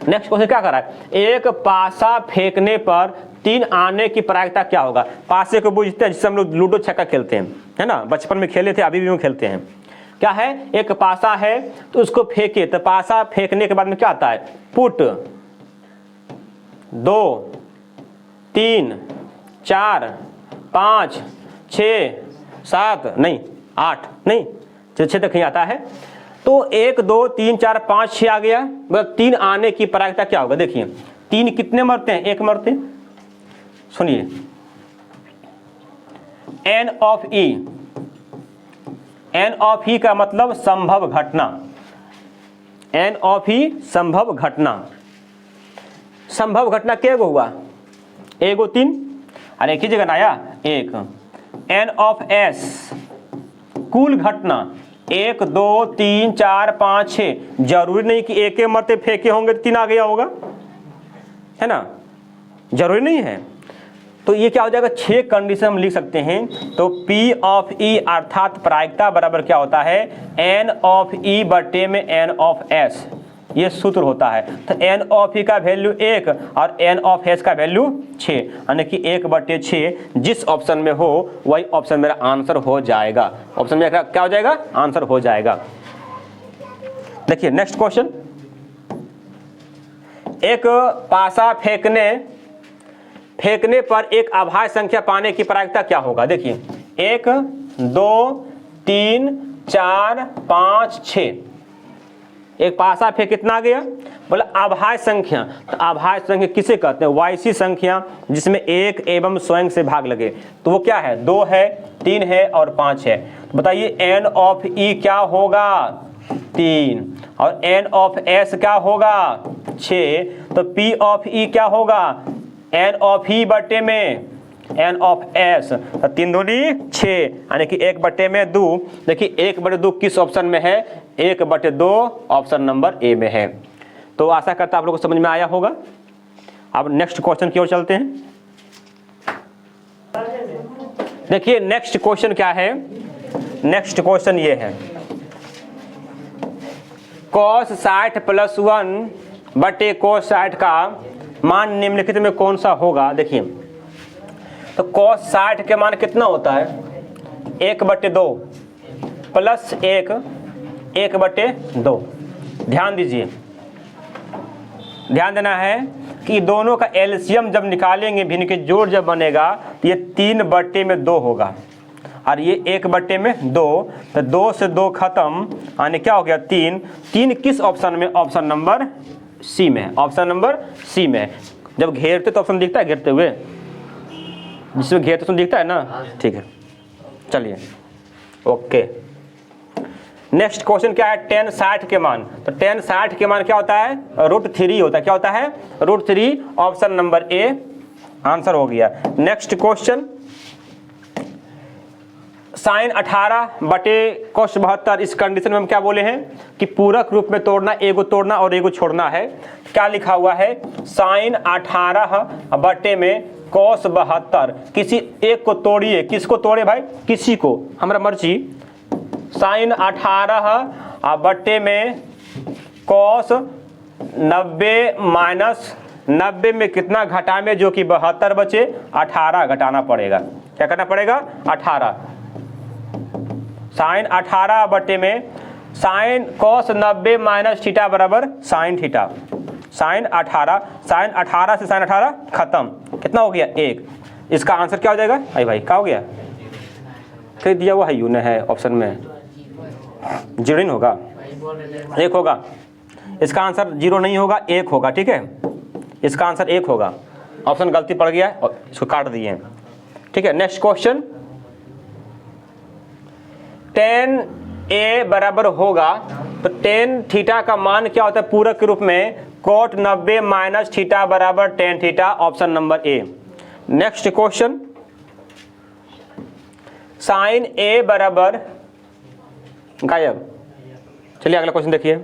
नेक्स्ट क्वेश्चन क्या कर रहा है, एक पासा फेंकने पर 3 आने की प्रायिकता क्या होगा। पासे को बुझते हैं, जिससे हम लोग लूडो छक्का खेलते हैं, है ना, बचपन में खेले थे, अभी भी हम खेलते हैं। क्या है, एक पासा है तो उसको फेंके, तो पासा फेंकने के बाद में क्या आता है, पुट 2 3 4 5 6 7 नहीं 8 नहीं 6 तक ही आता है। तो 1 2 3 4 5 6 आ गया, मतलब 3 आने की प्रायिकता क्या होगा। देखिए 3 कितने मरते हैं, 1 मरते हैं। सुनिए, एन ऑफ ई का मतलब संभव घटना, एन ऑफ ई संभव घटना। संभव घटना क्या हुआ, 1 3, अरे एक ही जगह आया 1। एन ऑफ एस कुल घटना, 1 2 3 4 5 6, जरूरी नहीं कि एक मरते फेंके होंगे तो 3 आ गया होगा, है ना, जरूरी नहीं है। तो ये क्या हो जाएगा, 6 कंडीशन हम लिख सकते हैं। तो P ऑफ E अर्थात प्रायिकता बराबर क्या होता है, N ऑफ E बटे में N ऑफ S, ये सूत्र होता है। तो N ऑफ E का वैल्यू 1 और N ऑफ S का वैल्यू 6, यानी कि 1/6 जिस ऑप्शन में हो वही ऑप्शन मेरा आंसर हो जाएगा। ऑप्शन में क्या हो जाएगा, आंसर हो जाएगा। देखिए नेक्स्ट क्वेश्चन, एक पासा फेंकने पर एक अभाज्य संख्या पाने की प्रायिकता क्या होगा। देखिए 1 2 3 4 5 6, एक पासा फेंक कितना आ गया, बोला अभाज्य संख्या। तो अभाज्य संख्या किसे कहते हैं, वायसी संख्या जिसमें 1 एवं स्वयं से भाग लगे। तो वो क्या है, 2 है, 3 है और 5 है। तो बताइए N ऑफ E क्या होगा, 3, और N ऑफ S क्या होगा, 6। तो P ऑफ E क्या होगा, N ऑफ E बटे में N ऑफ S, तो 3 दूनी 6, यानी कि 1/2। देखिए 1/2 किस ऑप्शन में है, 1/2 ऑप्शन नंबर ए में है। तो आशा करता आप लोगों को समझ में आया होगा। अब नेक्स्ट क्वेश्चन की ओर चलते हैं। देखिए नेक्स्ट क्वेश्चन क्या है, नेक्स्ट क्वेश्चन ये है, cos 60 + 1 बटे cos 60 का मान निम्नलिखित में कौन सा होगा। देखिए तो cos 60 के मान कितना होता है, 1/2 प्लस 1 1/2। ध्यान दीजिए, ध्यान देना है कि दोनों का एलसीएम जब निकालेंगे, भिन्न के जोड़ जब बनेगा तो ये 3/2 होगा और ये 1/2। तो 2 से 2 खत्म, यानी क्या हो गया, 3 किस ऑप्शन में, ऑप्शन नंबर सी में, ऑप्शन नंबर सी में। जब घेरते तो ऑप्शन दिखता है, घेरते हुए जिसमें घेरते तो दिखता है ना, ठीक है चलिए ओके। नेक्स्ट क्वेश्चन क्या है, tan 60 के मान। तो tan 60 के मान क्या होता है, √3 होता है। क्या होता है, √3, ऑप्शन नंबर ए आंसर हो गया। नेक्स्ट क्वेश्चन, sin 18 बटे cos 72, इस कंडीशन में हम क्या बोले हैं कि पूरक रूप में तोड़ना, एगो तोड़ना और एगो छोड़ना है। क्या लिखा हुआ है, sin 18 बटे में cos 72, किसी एक को तोड़िए। किसको तोड़े भाई, किसी को, हमारा मर्जी। sin 18 बटे में cos 90 - 90 में कितना घटाएं जो कि 72 बचे, 18 घटाना पड़ेगा। क्या करना पड़ेगा, 18। sin 18 बटे में sin cos 90 - थीटा बराबर sin थीटा। sin 18 से sin 18 खत्म, कितना हो गया, 1। इसका आंसर क्या हो जाएगा, अरे भाई क्या हो गया, कह दिया हुआ है यू ने है ऑप्शन में, 0 नहीं होगा, 1 होगा। इसका आंसर 0 नहीं होगा, 1 होगा, ठीक है। इसका आंसर 1 होगा, ऑप्शन गलती पड़ गया है और इसको काट दिए, ठीक है। नेक्स्ट क्वेश्चन, tan A बराबर होगा, तो tan थीटा का मान क्या होता है पूरक के रूप में, cot 90 - थीटा बराबर tan theta, option number A. Next question, sin A बराबर गायब। चलिए अगला क्वेश्चन देखिए,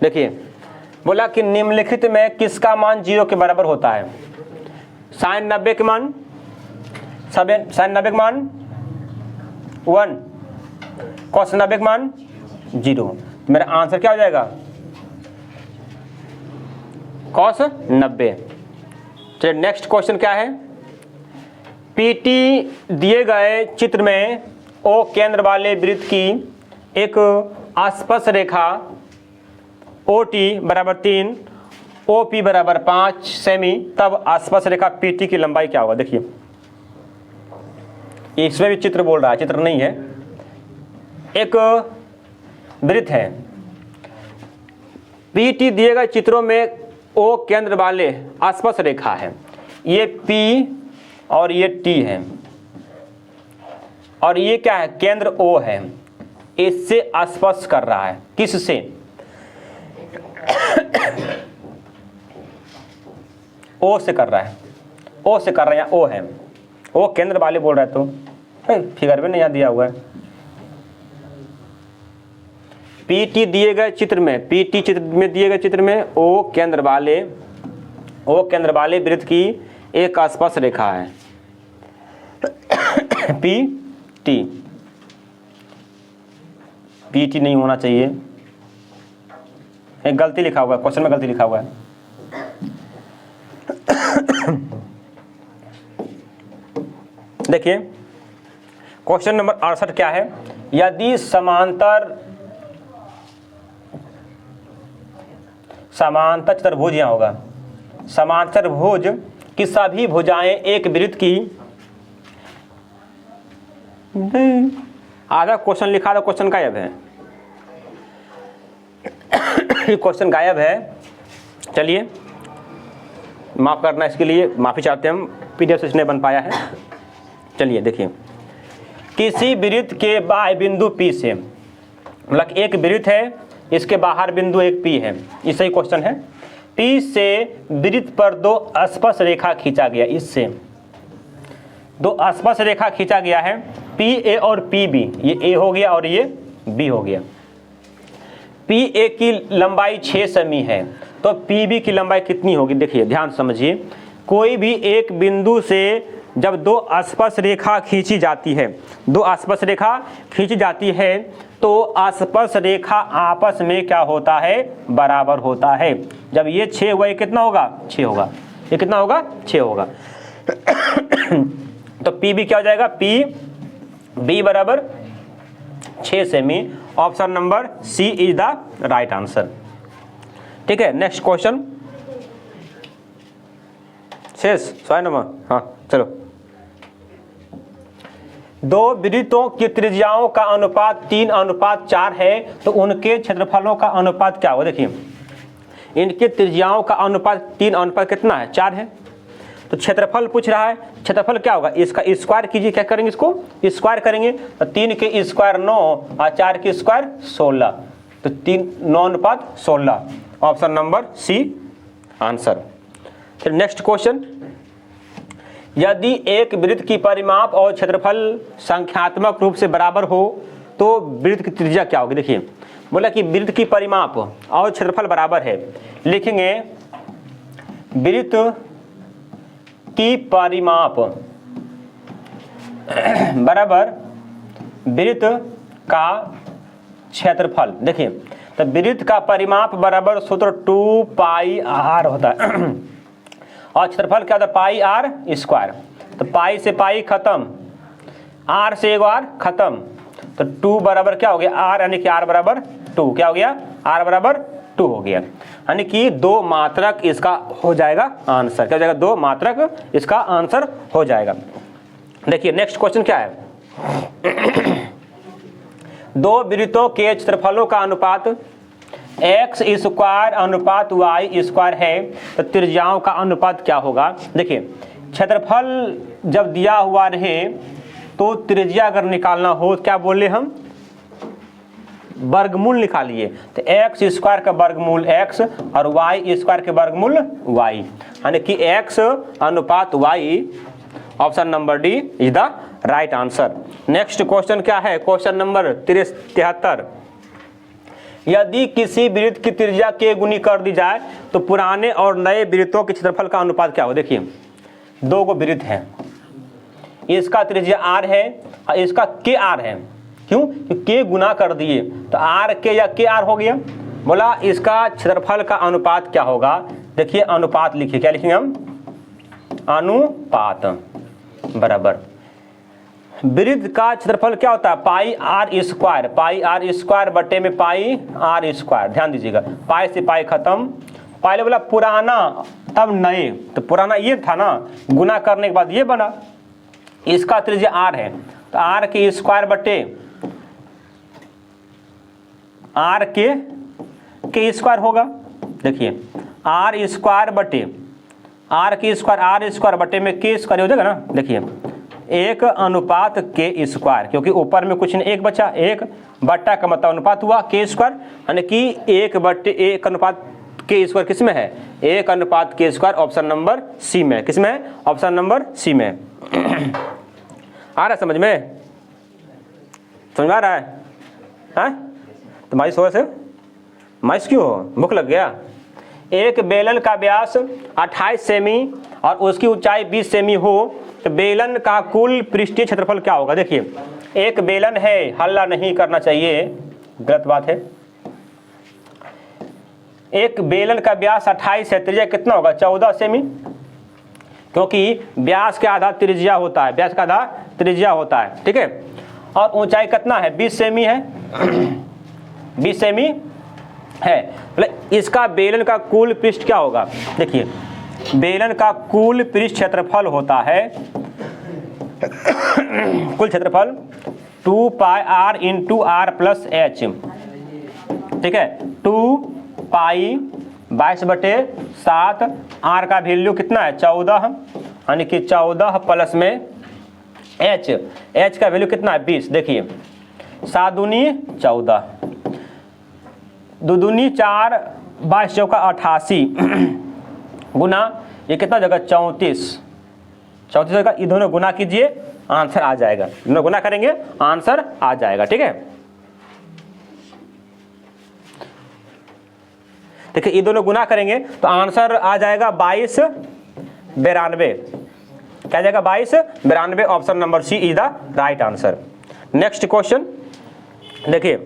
देखिए बोला कि निम्नलिखित में किसका मान 0 के बराबर होता है। sin 90 के मान, sin 90 के मान 1, cos 90 के मान 0। मेरा आंसर क्या हो जाएगा, cos 90। चलिए नेक्स्ट क्वेश्चन क्या है, पीटी दिए गए चित्र में ओ केंद्र वाले वृत्त की एक आसपास रेखा OT बराबर 3, OP बराबर 5 सेमी, तब आसपास रेखा PT की लंबाई क्या होगा। देखिए इसमें भी चित्र बोल रहा है, चित्र नहीं है, एक वृत्त है। PT दिए गए चित्रों में O केंद्र वाले आसपास रेखा है, ये P और ये T है, और ये क्या है, केंद्र O है। इससे आसपास कर रहा है, किससे, O से कर रहा है, O से कर रहा है, O है, वो केंद्र वाले बोल रहा है तो फिगर में नहीं यहाँ दिया हुआ है। पीटी दिए गए चित्र में, पीटी चित्र में दिए गए चित्र में ओ केंद्र वाले वृत्त की एक स्पर्श रेखा है। पीटी, पीटी नहीं होना चाहिए, एक गलती लिखा हुआ है, क्वेश्चन में गलती लिखा हुआ है। देखिए क्वेश्चन नंबर 68 क्या है, यदि समांतर चतुर्भुज यहाँ होगा, समांतर भुज की सभी भुजाएं एक वृत्त की, आधा क्वेश्चन लिखा था, क्वेश्चन गायब है। क्वेश्चन गायब है, चलिए माफ करना, इसके लिए माफी चाहते हैं हम, पीडीएफ से नहीं बन पाया है। चलिए देखिए, किसी वृत्त के बाह्य बिंदु P से, मतलब एक वृत्त है, इसके बाहर बिंदु एक P है, ये सही क्वेश्चन है। P से वृत्त पर दो स्पर्श रेखा खींचा गया, इससे दो स्पर्श रेखा खींचा गया है, PA और PB, ये A हो गया और ये B हो गया। PA की लंबाई 6 सेमी है, तो PB की लंबाई कितनी होगी? देखिए ध्यान समझिए, कोई भी एक बिंदु से जब दो स्पर्श रेखा खींची जाती है, दो स्पर्श रेखा खींची जाती है, तो स्पर्श रेखा आपस में क्या होता है? बराबर होता है। जब ये 6 हुआ, ये कितना होगा? 6 होगा। ये कितना होगा? 6 होगा। तो PB क्या हो जाएगा? PB बराबर 6 सेमी। Option number C is the right answer. ठीक है, नेक्स्ट क्वेश्चन शेष 100 नंबर। हाँ चलो, दो वृत्तों की त्रिज्याओं का अनुपात 3:4 है, तो उनके क्षेत्रफलों का अनुपात क्या होगा? देखिए, इनके त्रिज्याओं का अनुपात 3 कितना है? 4 है। तो क्षेत्रफल पूछ रहा है, क्षेत्रफल क्या होगा? इसका स्क्वायर कीजिए, क्या करेंगे? इसको स्क्वायर करेंगे, तो 3 के स्क्वायर 9 और 4 के स्क्वायर 16, तो 9:16। Option number C answer. फिर नेक्स्ट क्वेश्चन, यदि एक वृत्त की परिमाप और क्षेत्रफल संख्यात्मक रूप से बराबर हो तो वृत्त की त्रिज्या क्या होगी? देखिए, बोला कि वृत्त की परिमाप और क्षेत्रफल बराबर है, लिखेंगे वृत्त की परिमाप बराबर वृत्त का क्षेत्रफल। देखिए, तो वृत्त का परिमाप बराबर सूत्र 2πr होता है और क्षेत्रफल क्या होता है? Pi R square. तो पाई से पाई खत्म, आर से एक आर खत्म, तो 2 बराबर क्या हो गया? आर, यानी कि आर बराबर 2। क्या हो गया? आर बराबर 2 हो गया, यानी कि 2 मात्रक इसका हो जाएगा आंसर। क्या हो जाएगा? 2 मात्रक इसका आंसर हो जाएगा। देखिए नेक्स्ट क्वेश्चन क्या है, दो वृत्तों के क्षेत्रफलों का अनुपात x स्क्वायर अनुपात y स्क्वायर है, तो त्रिज्याओं का अनुपात क्या होगा? देखिए, क्षेत्रफल जब दिया हुआ रहे तो त्रिज्या अगर निकालना हो, क्या बोले हम? वर्गमूल निकालिए। तो x स्क्वायर का वर्गमूल x और y स्क्वायर के वर्गमूल y, यानी कि x अनुपात y। Option number D is the right answer. Next question क्या है? क्वेश्चन नंबर 73, यदि किसी वृत्त की त्रिज्या k गुनी कर दी जाए तो पुराने और नए वृत्तों के क्षेत्रफल का अनुपात क्या हो? देखिए, 2 गो वृत्त है, इसका त्रिज्या r है और इसका kr है। क्यों? k गुना कर दिए तो r k या kr हो गया। बोला इसका क्षेत्रफल का अनुपात क्या होगा? देखिए अनुपात लिखिए, क्या लिखेंगे हम? अनुपात बराबर वृत्त का क्षेत्रफल क्या होता है? Pi R square, pi R square बटे में पाई आर स्क्वायर। ध्यान दीजिएगा, पाई से पाई खत्म, पहले बोला पुराना तब नए, तो पुराना ये था ना, गुना करने के बाद ये बना। इसका त्रिज्या आर है, तो आर के स्क्वायर बटे आर के स्क्वायर होगा। देखिए, आर स्क्वायर बटे आर के स्क्वायर, आर स्क्वायर बटे में के स्क्वायर हो जाएगा ना। देखिए, 1 अनुपात के स्क्वायर, क्योंकि ऊपर में कुछ नहीं, 1 बचा, 1 बट्टा का मतलब अनुपात हुआ के स्क्वायर, यानी कि 1 बटे 1 अनुपात के स्क्वायर किस में है, 1:k², ऑप्शन नंबर सी में। किस में है, ऑप्शन नंबर सी में। आ रहा है समझ में, समझ में आ रहा है? हाँ तो माइस हो, ऐसे माइस क्यों हो, भूख लग गया? एक बेलन का व्यास 28 सेमी और उसकी ऊंचाई 20 सेमी हो तो बेलन का कुल पृष्ठीय क्षेत्रफल क्या होगा? देखिए एक बेलन है, हल्ला नहीं करना चाहिए, गलत बात है। एक बेलन का व्यास 28 है, त्रिज्या कितना होगा? 14 सेमी, क्योंकि व्यास के आधा त्रिज्या होता है, व्यास का आधा त्रिज्या होता है, ठीक है। और ऊंचाई कितना है? 20 सेमी है, 20 सेमी है। मतलब इसका बेलन का कुल पृष्ठ क्या होगा? देखिए बेलन का कुल पृष्ठ क्षेत्रफल होता है कुल क्षेत्रफल 2πr × r+h, ठीक है। 2π 22/7, r का वैल्यू कितना है? 14, यानी कि 14 प्लस में h का वैल्यू कितना है? 20। देखिए 7 दूनी 14, 2 दूनी 4, 22 चौका 88 गुना ये कितना जगह? 34 जगह, ये दोनों गुना कीजिए, आंसर आ जाएगा। दोनों गुना करेंगे आंसर आ जाएगा, ठीक है। देखिए ये दोनों गुना करेंगे तो आंसर आ जाएगा 2292। क्या जाएगा? 2292, option number C is the right answer. Next question देखिए,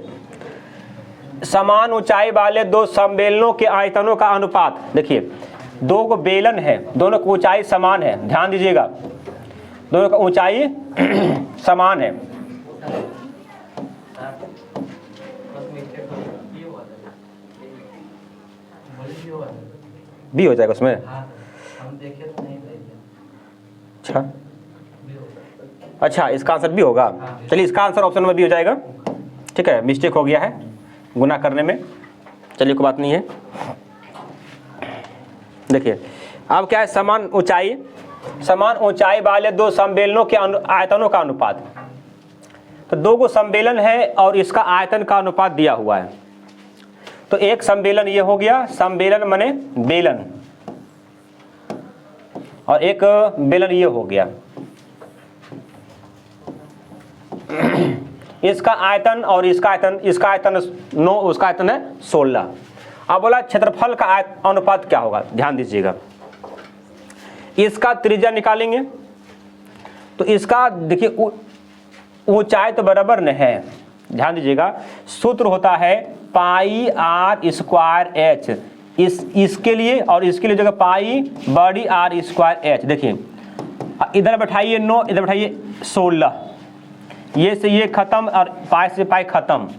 समान ऊंचाई वाले दो समबेलनों के आयतनों का अनुपात। देखिए दो को बेलन है, दोनों की ऊंचाई समान है, ध्यान दीजिएगा, दोनों का ऊंचाई समान है। बी हो जाएगा उसमें, अच्छा इसका आंसर बी होगा। चलिए इसका आंसर ऑप्शन नंबर बी हो जाएगा, ठीक है। मिस्टेक हो गया है गुना करने में, चलिए कोई बात नहीं है। देखिए अब क्या है, समान ऊंचाई वाले दो समबेलनों के आयतनों का अनुपात। तो दो को समबेलन है और इसका आयतन का अनुपात दिया हुआ है। तो एक समबेलन ये हो गया, समबेलन माने बेलन, और एक बेलन ये हो गया। इसका आयतन और इसका आयतन 9, उसका आयतन है 16। अब बोला क्षेत्रफल का अनुपात क्या होगा? ध्यान दीजिएगा, इसका त्रिज्या निकालेंगे तो इसका देखिए ऊंचाई तो बराबर न है, ध्यान दीजिएगा। सूत्र होता है πr²h, इसके लिए और इसके लिए जगह πr²h। देखिए इधर बैठाइए 9, इधर बैठाइए 16, ये से ये खत्म और पाई से पाई खत्म।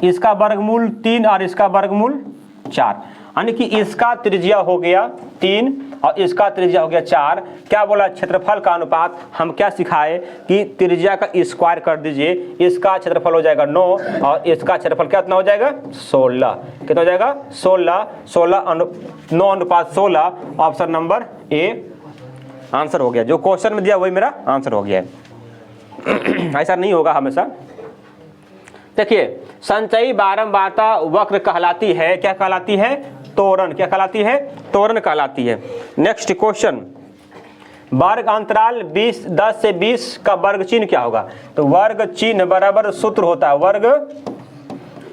इसका वर्गमूल 3 और इसका वर्गमूल 4, यानी कि इसका त्रिज्या हो गया 3 और इसका त्रिज्या हो गया 4। क्या बोला? क्षेत्रफल का अनुपात। हम क्या सिखाए कि त्रिज्या का स्क्वायर कर दीजिए, इसका क्षेत्रफल हो जाएगा 9 और इसका क्षेत्रफल कितना हो जाएगा? 16। कितना हो जाएगा? 16। 9:16, ऑप्शन नंबर ए आंसर हो गया। जो क्वेश्चन में दिया वही मेरा आंसर हो गया है। ऐसा नहीं होगा हमेशा। देखिए संचयी बारंबारता वक्र कहलाती है, क्या कहलाती है? त्वरण। क्या कहलाती है? त्वरण कहलाती है। नेक्स्ट क्वेश्चन, वर्ग अंतराल 10 से 20 का वर्ग चिन्ह क्या होगा? तो वर्ग चिन्ह बराबर सूत्र होता है, वर्ग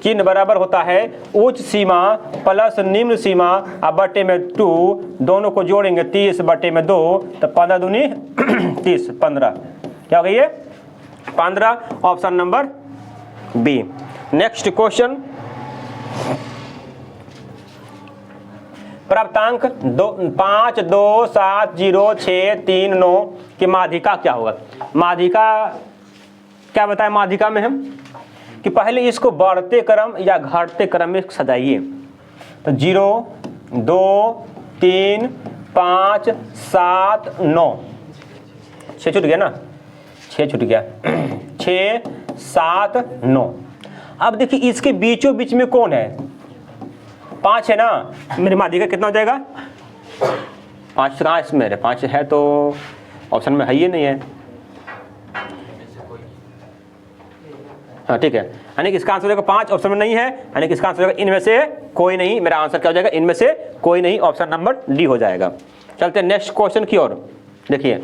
चिन्ह बराबर होता है उच्च सीमा प्लस निम्न सीमा अब बटे में 2, दोनों को जोड़ेंगे 30/2, तो 15 दूनी 30, 15। क्या हो गई ये? 15, option number B. Next question, प्राप्तांक 5, 2, 7, 0, 6, 3, 9 की माध्यिका क्या होगा? माध्यिका क्या बताए? माध्यिका में हम कि पहले इसको बढ़ते क्रम या घटते क्रम में सजाइए। तो 0, 2, 3, 5, 7, 9, 6 छूट गया ना, 6 छूट गया, 6, 7, 9। अब देखिए इसके बीचों बीच में कौन है? 5 है ना, मेरी माध्यिका कितना हो जाएगा? 5 कहाँ इसमें मेरे? 5 है तो ऑप्शन में है ही नहीं है। हाँ ठीक है, यानी कि इसका आंसर हो जाएगा 5, ऑप्शन में नहीं है, यानी कि इसका आंसर हो जाएगा इनमें से कोई नहीं। मेरा आंसर क्या हो जाएगा, इनमें से कोई नहीं, ऑप्शन नंबर डी हो जाएगा। चलते हैं नेक्स्ट क्वेश्चन की ओर। देखिए,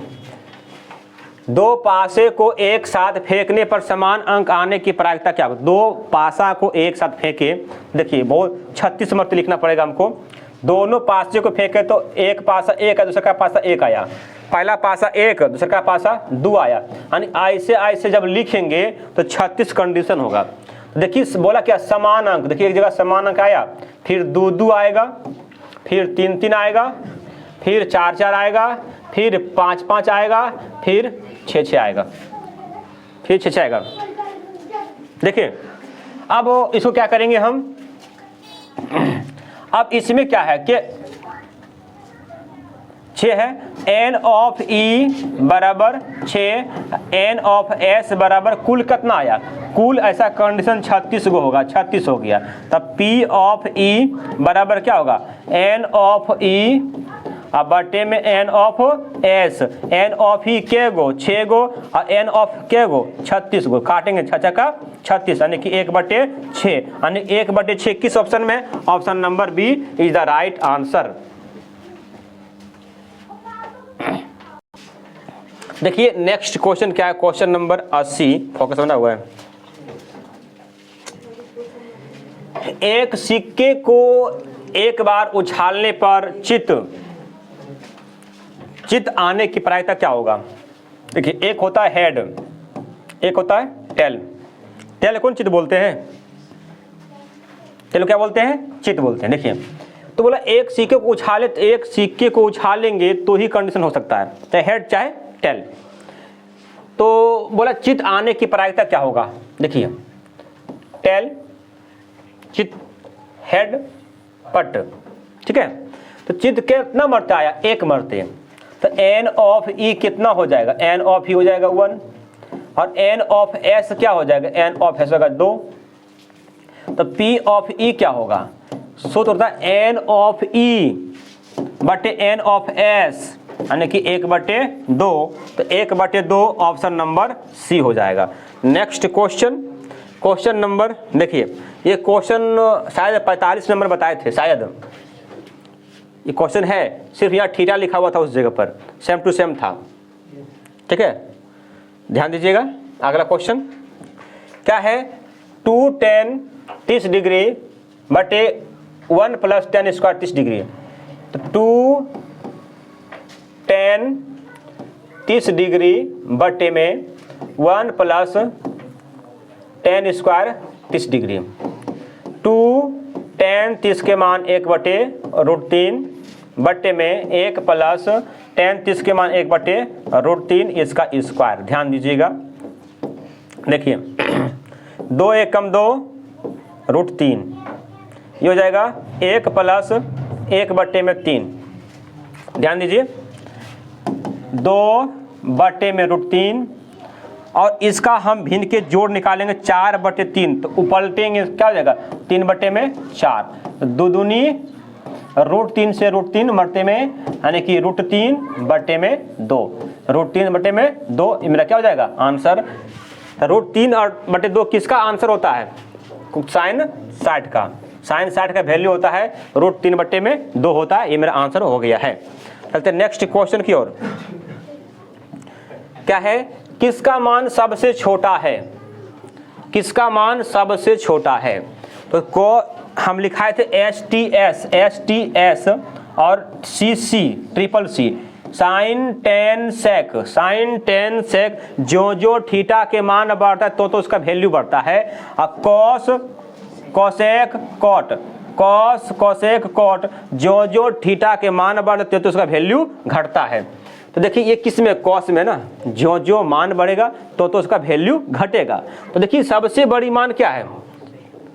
दो पासे को एक साथ फेंकने पर समान अंक आने की प्रायिकता क्या होगी। दो पासा को एक साथ फेंके, देखिए बहुत 36 मरते लिखना पड़ेगा हमको। दोनों पासे को फेंके तो एक पासा एक है, दूसरा का पासा एक आया, पहला पासा एक, दूसरा का पासा 2 आया, यानी ऐसे ऐसे जब लिखेंगे तो 36 कंडीशन होगा। तो देखिए बोला क्या, समान अंक, देखिए एक जगह समान अंक आया, फिर 2 आएगा, फिर 3 आएगा, फिर 4 आएगा, फिर 5 आएगा, फिर 6 आएगा, फिर 6 आएगा। देखिए अब इसको क्या करेंगे हम, अब इसमें क्या है कि 6 है, एन ऑफ ई बराबर 6, एन ऑफ एस बराबर कुल कितना आया, कुल ऐसा कंडीशन 36 को होगा, 36 हो गया। तब पी ऑफ ई बराबर क्या होगा, एन ऑफ ई अब बटे में N of S, N of E के गो 6 गो और एन ऑफ के गो 36 गो, काटेंगे 6 का 36 यानी कि 1/6, यानी 1/6 किस ऑप्शन में, option number B is the right answer. देखिए नेक्स्ट क्वेश्चन क्या है, क्वेश्चन नंबर 80, फोकस बना हुआ है। एक सिक्के को एक बार उछालने पर चित आने की प्रायिकता क्या होगा। देखिए एक होता है हेड, एक होता है टेल। टेल कौन चित बोलते हैं, टेल क्या बोलते हैं, चित बोलते हैं। देखिए तो बोला एक सिक्के को उछाले, तो एक सिक्के को उछालेंगे तो ही कंडीशन हो सकता है, चाहे हेड चाहे टेल। तो बोला चित आने की प्रायिकता क्या होगा। देखिए टेल, चित, हेड, पट, ठीक है। तो चित कितना मरते आया, 1 मरते, तो एन ऑफ ई कितना हो जाएगा, एन ऑफ ई हो जाएगा 1, और एन ऑफ एस क्या हो जाएगा, एन ऑफ एस होगा 2। तो पी ऑफ ई क्या होगा, सूत्र होता है एन ऑफ ई बटे एन ऑफ एस, यानी कि 1/2, तो 1/2 ऑप्शन नंबर सी हो जाएगा। नेक्स्ट क्वेश्चन, क्वेश्चन नंबर, देखिए ये क्वेश्चन शायद 45 नंबर बताए थे, शायद ये क्वेश्चन है, सिर्फ यहाँ थीटा लिखा हुआ था उस जगह पर, सेम टू सेम था, ठीक है, ध्यान दीजिएगा। अगला क्वेश्चन क्या है, 2 tan 30 डिग्री बटे 1 + tan स्क्वायर 30 डिग्री। तो 2 tan 30 डिग्री बटे में 1 + tan स्क्वायर 30 डिग्री। 2 tan 30 के मान 1/√3 बटे में 1 + tan 30 के मान 1/√3 इसका स्क्वायर। ध्यान दीजिएगा, देखिए 2 × 1 = 2 √3, ये हो जाएगा 1 + 1/3। ध्यान दीजिए 2/√3, और इसका हम भिन्न के जोड़ निकालेंगे 4/3, तो उपलटेंगे क्या हो जाएगा, 3/4, दो दूनी √3 से √3 मरते में, यानी कि √3/2, √3/2 मेरा क्या हो जाएगा आंसर। √3/2 किसका आंसर होता है, साइन 60 का, साइन 60 का वैल्यू होता है, √3/2 होता है, ये मेरा आंसर हो गया है। चलते नेक्स्ट क्वेश्चन की ओर। क्या है, किसका मान सबसे छोटा है, किसका मान सबसे छोटा है। तो को हम लिखाए थे STS और CC साइन टेन सेक जो थीटा के मान बढ़ता है तो उसका वैल्यू बढ़ता है। और कॉसेक कॉट जो थीटा के मान बढ़ते तो उसका वैल्यू घटता है। तो देखिए ये किस में, कॉस में ना, जो मान बढ़ेगा तो उसका वैल्यू घटेगा। तो देखिए सबसे बड़ी मान क्या है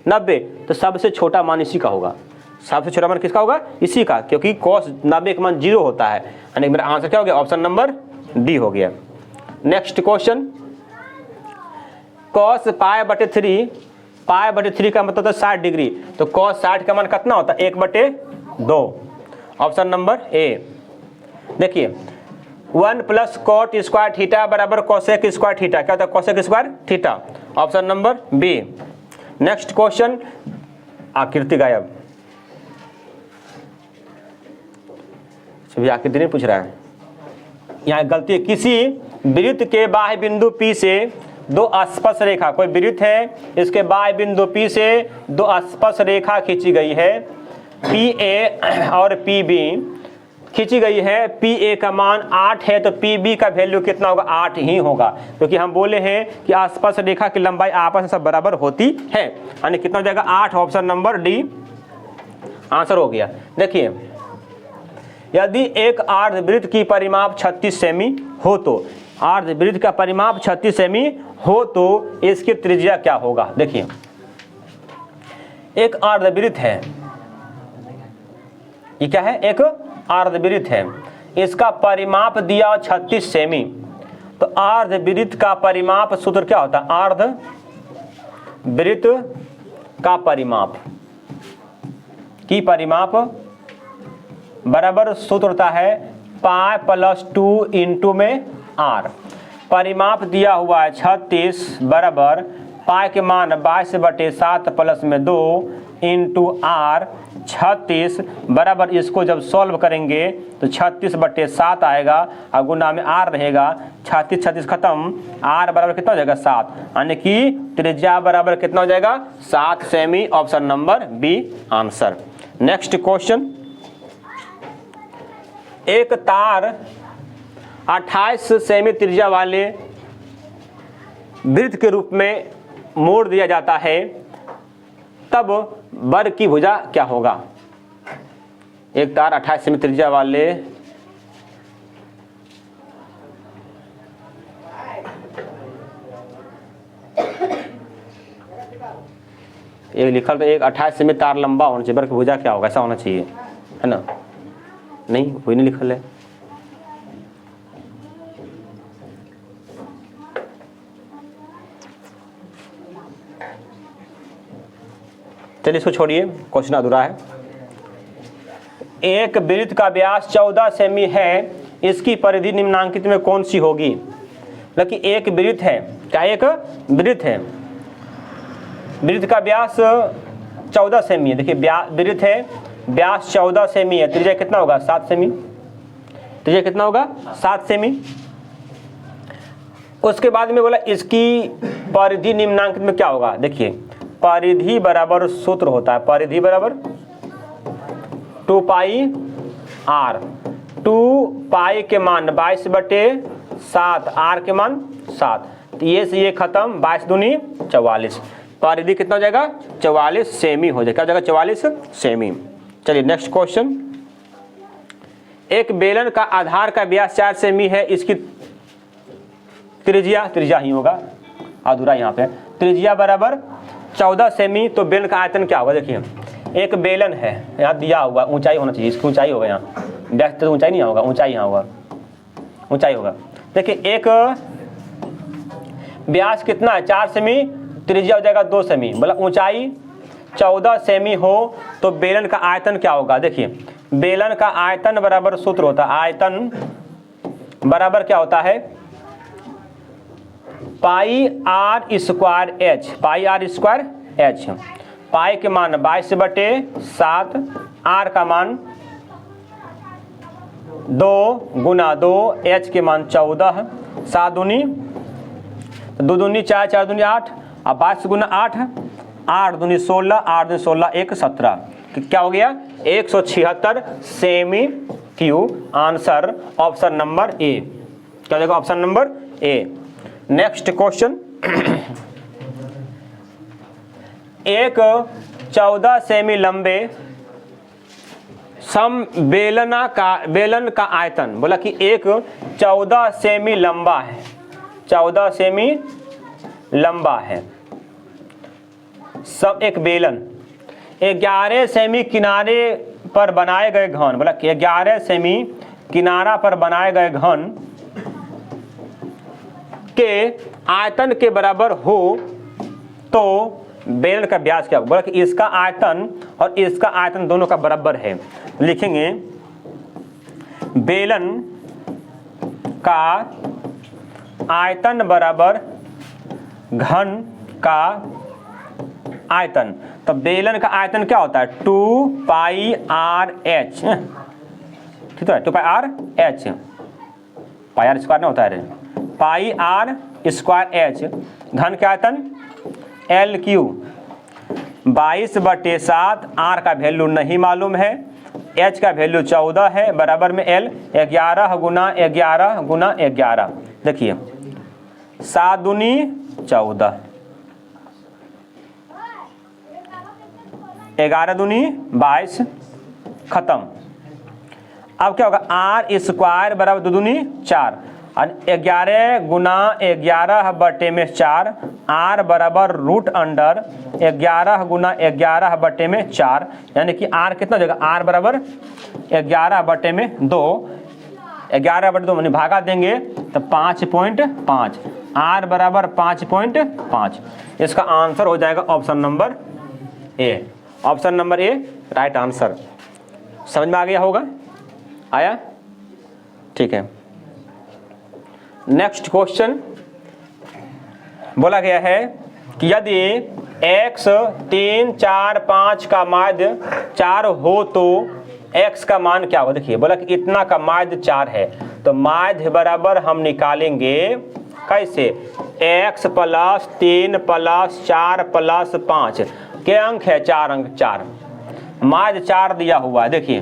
90, तो सबसे छोटा मान इसी का होगा, सबसे छोटा मान किसका होगा, इसी का, क्योंकि cos 90 का मान 0 होता है, यानी मेरा आंसर क्या हो गया, ऑप्शन नंबर डी हो गया। नेक्स्ट क्वेश्चन, cos π/3 का मतलब 60 डिग्री, तो cos 60 का मान कितना होता है 1/2, ऑप्शन नंबर ए। देखिए 1 + cot स्क्वायर थीटा बराबर cosec स्क्वायर थीटा, क्या होता है cosec square theta, option number B. Next question, आकृति गायब, सभी आकृति नहीं पूछ रहा है, यहाँ गलती है। किसी वृत्त के बाह्य बिंदु P से दो स्पर्श रेखा, कोई वृत्त है, इसके बाह्य बिंदु P से दो स्पर्श रेखा खींची गई है, PA और PB खींची गई है। PA का मान 8 है तो PB का वैल्यू कितना होगा, 8 ही होगा, क्योंकि हम बोले हैं कि आसपास रेखा की लंबाई आपस में सब बराबर होती है, यानी कितना हो जाएगा 8, ऑप्शन नंबर डी आंसर हो गया। देखिए, यदि एक अर्धवृत्त की परिमाप 36 सेमी हो तो, अर्धवृत्त का परिमाप 36 सेमी हो तो इसकी त्रिज्या क्या होगा। देखिए, एक अर्धवृत्त है, ये क्या है, एक अर्धवृत्त है, इसका परिमाप दिया 36 सेमी, तो अर्धवृत्त का परिमाप सूत्र क्या होता है, अर्धवृत्त का परिमाप की परिमाप बराबर सूत्र होता है पाई प्लस 2 इंटू में आर। परिमाप दिया हुआ है 36 बराबर पाई के मान 22/7 प्लस में 2 इंटू आर। 36 बराबर, इसको जब सॉल्व करेंगे तो 36/7 आएगा और गुना में आर रहेगा, 36 खत्म, आर बराबर कितना हो जाएगा 7, यानी कि त्रिज्या बराबर कितना हो जाएगा 7 सेमी, option number B answer. Next question, एक तार 28 सेमी त्रिज्या वाले वृत्त के रूप में मोड़ दिया जाता है, तब वर्ग की भुजा क्या होगा। एक तार 28 सेमी त्रिज्या वाले एक लिखल तो एक 28 सेमी तार लंबा होना चाहिए, वर्ग की भुजा क्या होगा, ऐसा होना चाहिए, है ना, नहीं कोई नहीं लिखल है। चलिए इसको छोड़िए, क्वेश्चन अधूरा है। एक वृत्त का व्यास 14 सेमी है, इसकी परिधि निम्नांकित में कौन सी होगी। मतलब कि एक वृत्त है, क्या एक वृत्त है, वृत्त का व्यास 14 सेमी है। देखिए वृत्त है, व्यास 14 सेमी है, त्रिज्या कितना होगा 7 सेमी, त्रिज्या कितना होगा 7 सेमी। उसके बाद में बोला इसकी परिधि निम्नांकित में क्या होगा। देखिए परिधि बराबर सूत्र होता है, परिधि बराबर 2 पाई आर, 2 पाई के मान 22/7, आर के मान 7, तो ये से ये खत्म, 22 दूनी 44, परिधि कितना हो जाएगा 44 सेमी हो जाएगा, क्या हो जाएगा 44 सेमी। चलिए नेक्स्ट क्वेश्चन, एक बेलन का आधार का व्यास 4 सेमी है, इसकी त्रिज्या ही होगा, अधूरा यहाँ पे, त्रिज्या बराबर 14 सेमी, तो बेलन का आयतन क्या होगा। देखिए एक बेलन है, यहाँ दिया हुआ, ऊंचाई होना चाहिए, इसकी ऊंचाई होगा, यहाँ व्यास तो ऊंचाई नहीं होगा, ऊंचाई यहाँ होगा, ऊंचाई होगा। देखिए एक व्यास कितना है 4 सेमी, त्रिज्या हो जाएगा 2 सेमी, मतलब ऊंचाई 14 सेमी हो तो बेलन का आयतन क्या होगा। देखिए बेलन का आयतन बराबर सूत्र होता है, आयतन बराबर क्या होता है pi R square H, pi R square H. Pi के मान 22/7, आर का मान 2 गुना 2, एच के मान 14, 7 दूनी 2 दूनी 4, 4 दूनी 8, अब 22 गुना 8, 8 दूनी 16, 8 दूनी 16 1 17, क्या हो गया 176 semi cube. Answer option number A, क्या देगा option number A. Next question, एक 14 सेमी लंबे बेलन का आयतन, बोला कि एक 14 सेमी लंबा है, 14 सेमी लंबा है सब एक बेलन, 11 सेमी किनारे पर बनाए गए घन, बोला कि 11 सेमी किनारा पर बनाए गए घन के आयतन के बराबर हो तो बेलन का व्यास क्या होगा। बोला कि इसका आयतन और इसका आयतन दोनों का बराबर है, लिखेंगे बेलन का आयतन बराबर घन का आयतन, तो बेलन का आयतन क्या होता है 2πr/h, ठीक है 2πr/h, पाई आर स्क्वायर ना होता है रे, πr²h, घन का आयतन L3 22/7, r का वैल्यू नहीं मालूम है, h का वैल्यू 14 है, बराबर में L 11 गुना 11 गुना 11, देखिए 7 दूनी 14, 11 दूनी 22, खत्म। अब क्या होगा r² बराबर 2 दूनी 4, 11 गुना 11/4, r बराबर √11 गुना 11/4, यानी कि r कितना हो जाएगा, r बराबर 11/2, 11/2 मैंने भागा देंगे तो 5.5, r बराबर 5.5। इसका आंसर हो जाएगा option number A, option number A right answer. समझ में आ गया होगा, आया, ठीक है। नेक्स्ट क्वेश्चन बोला गया है कि यदि x 3, 4, 5 का माध्य 4 हो तो x का मान क्या होगा। देखिए बोला कि इतना का माध्य 4 है, तो माध्य बराबर हम निकालेंगे कैसे, x + 3 + 4 + 5 के अंक है 4 अंक, 4 माध्य 4 दिया हुआ है। देखिए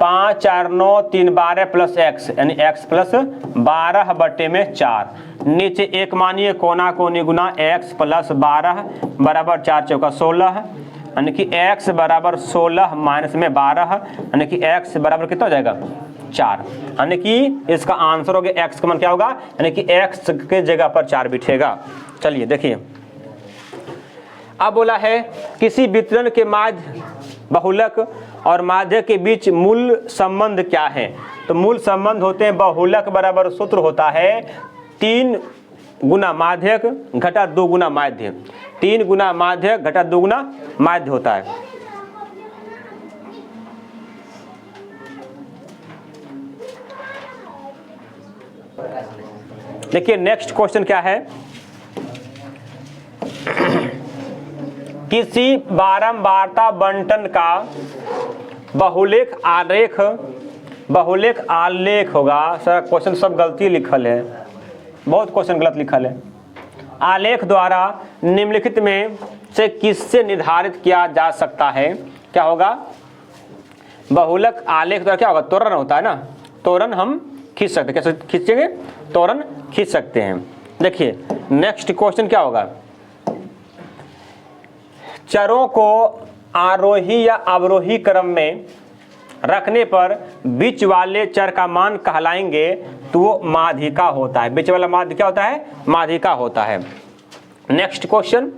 5, 4, 9, 3, 12 प्लस x, यानी x प्लस 12/4, नीचे एक मानिए कोना कोनी गुना x + 12 बराबर 4 चौका 16, यानी कि x बराबर 16 माइनस में 12, यानी कि x बराबर कितना हो जाएगा 4, यानी कि इसका आंसर हो गया x का मान क्या होगा, यानी कि x के जगह पर 4 बिठेगा। चलिए देखिए, अब बोला है किसी वितरण के माध्य बहुलक और माध्य के बीच मूल संबंध क्या है। तो मूल संबंध होते हैं, बहुलक बराबर सूत्र होता है 3 गुना माध्यक घटा 2 गुना माध्य, 3 गुना माध्यक घटा 2 गुना माध्य होता है। देखिए नेक्स्ट क्वेश्चन क्या है, किसी बारंबारता बंटन का बहुलेख आलेख होगा। सर क्वेश्चन सब गलती लिखल है, बहुत क्वेश्चन गलत लिखल है। आलेख द्वारा निम्नलिखित में से किससे निर्धारित किया जा सकता है, क्या होगा, बहुलक आलेख द्वारा क्या होगा, त्वरण होता है ना, त्वरण हम खींच सकते हैं। कैसे खींचेंगे, त्वरण खींच सकते हैं। देखिए नेक्स्ट क्वेश्चन क्या होगा, चरों को आरोही या अवरोही क्रम में रखने पर बीच वाले चर का मान कहलाएंगे तो वो माध्यिका होता है। बीच वाला माध्य क्या होता है, माध्यिका होता है। नेक्स्ट क्वेश्चन,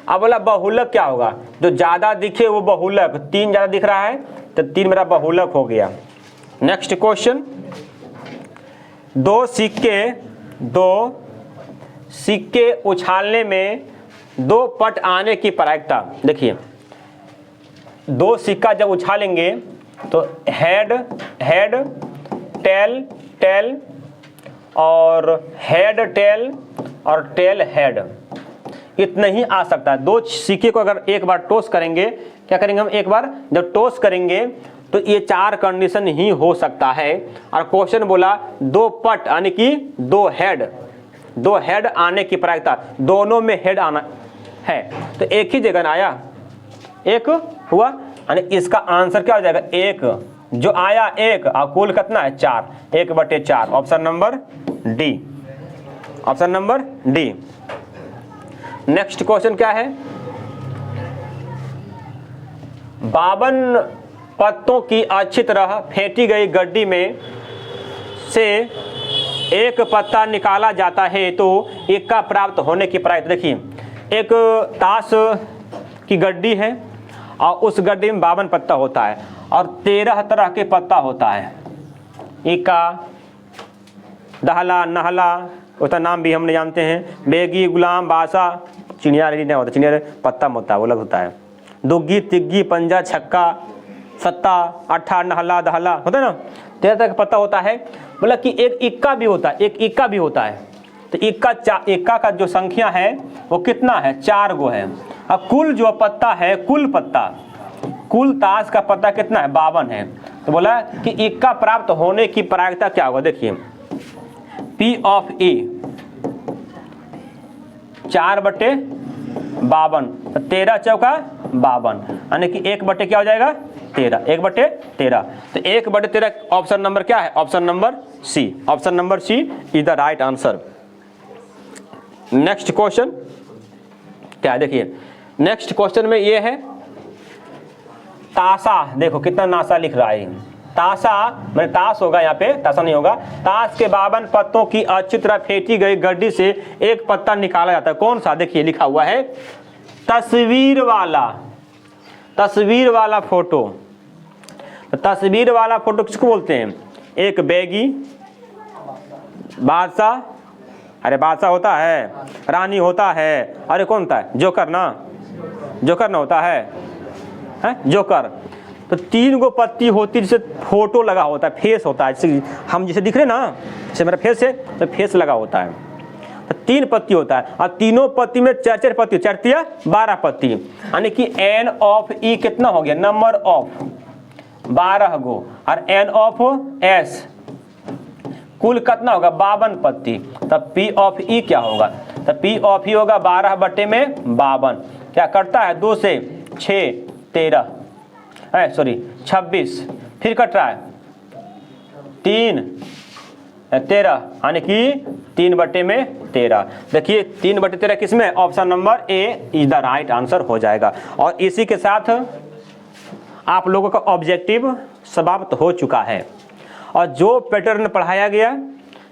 अब बोला बहुलक क्या होगा, जो ज्यादा दिखे वो बहुलक, 3 ज्यादा दिख रहा है तो 3 मेरा बहुलक हो गया। नेक्स्ट क्वेश्चन, दो सिक्के उछालने में 2 पट आने की प्रायिकता। देखिए 2 सिक्का जब उछालेंगे तो हेड टेल और हेड टेल और टेल हेड, इतना ही आ सकता है। 2 सिक्के को अगर एक बार टॉस करेंगे, क्या करेंगे हम, एक बार जब टॉस करेंगे तो ये 4 कंडीशन ही हो सकता है। और क्वेश्चन बोला 2 पट यानी कि 2 हेड आने की प्रायिकता, दोनों में हेड आना है, तो एक ही जगह आया, एक हुआ, यानी इसका आंसर क्या हो जाएगा, 1 जो आया 1 और कुल कितना है 4, 1/4, option number D, option number D. Next question क्या है, 52 पत्तों की अच्छी तरह फेंटी गई गड्डी में से एक पत्ता निकाला जाता है तो इक्का प्राप्त होने की प्रायिकता। देखिए एक ताश की गड्डी है और उस गड्डी में 52 पत्ता होता है और 13 तरह के पत्ता होता है, इक्का, दहला, नहला, उसका नाम भी हमने जानते हैं, बेगी, गुलाम, बासा, चिड़िया रेडी नहीं होता, चिड़िया पत्ता होता है वो अलग होता है, दुग्गी, तिग्गी, पंजा, छक्का, सत्ता, अट्ठा, नहला, दहला होता है ना, 13 तरह का पत्ता होता है। मतलब कि एक इक्का भी होता है, एक इक्का भी होता है। तो इक्का का जो संख्या है वो कितना है, 4 गो है। अब कुल जो पत्ता है, कुल पत्ता, कुल ताश का पत्ता कितना है? 52 है। तो बोला कि इक्का प्राप्त होने की प्रायिकता क्या होगा? देखिए P ऑफ E 4/52, 13 चौका 52, यानी कि 1/, क्या हो जाएगा? 13, 1/13। तो 1/13 ऑप्शन नंबर क्या है? Option number C. Option number C is the right answer. Next question क्या है? देखिए नेक्स्ट क्वेश्चन में ये है ताशा। देखो कितना नासा लिख रहा है। ताशा मैंने ताश होगा यहाँ पे, ताशा नहीं होगा। ताश के 52 पत्तों की अच्छी तरह फेंटी गई गड्डी से एक पत्ता निकाला जाता है। कौन सा? देखिए लिखा हुआ है तस्वीर वाला, तस्वीर वाला फोटो। तो तस्वीर वाला फोटो किसको बोलते हैं? एक बैगी, बादशाह, अरे बादशाह होता है, रानी होता है, अरे कौन होता है? जोकर ना, जोकर ना होता है, जोकर। तो 3 गो पत्ती होती है जिसे फोटो लगा होता है, फेस होता है, जैसे हम जिसे दिख रहे ना, जैसे मेरा फेस है तो फेस लगा होता है। तो 3 पत्ती होता है और तीनों पत्ती में 4-4 पत्ती, 4 12 पत्ती, यानी कि N ऑफ E कितना हो गया? नंबर ऑफ 12 गो, और N ऑफ S कुल कितना होगा? 52 पत्ती। तब P ऑफ E क्या होगा? तब P ऑफ E होगा 12/52। क्या करता है? 2 से 6 13, सॉरी 26, फिर कट रहा है 3 13, यानी कि 3/13। देखिए 3/13 किसमें? Option number A is the right answer हो जाएगा। और इसी के साथ आप लोगों का ऑब्जेक्टिव समाप्त हो चुका है। और जो पैटर्न पढ़ाया गया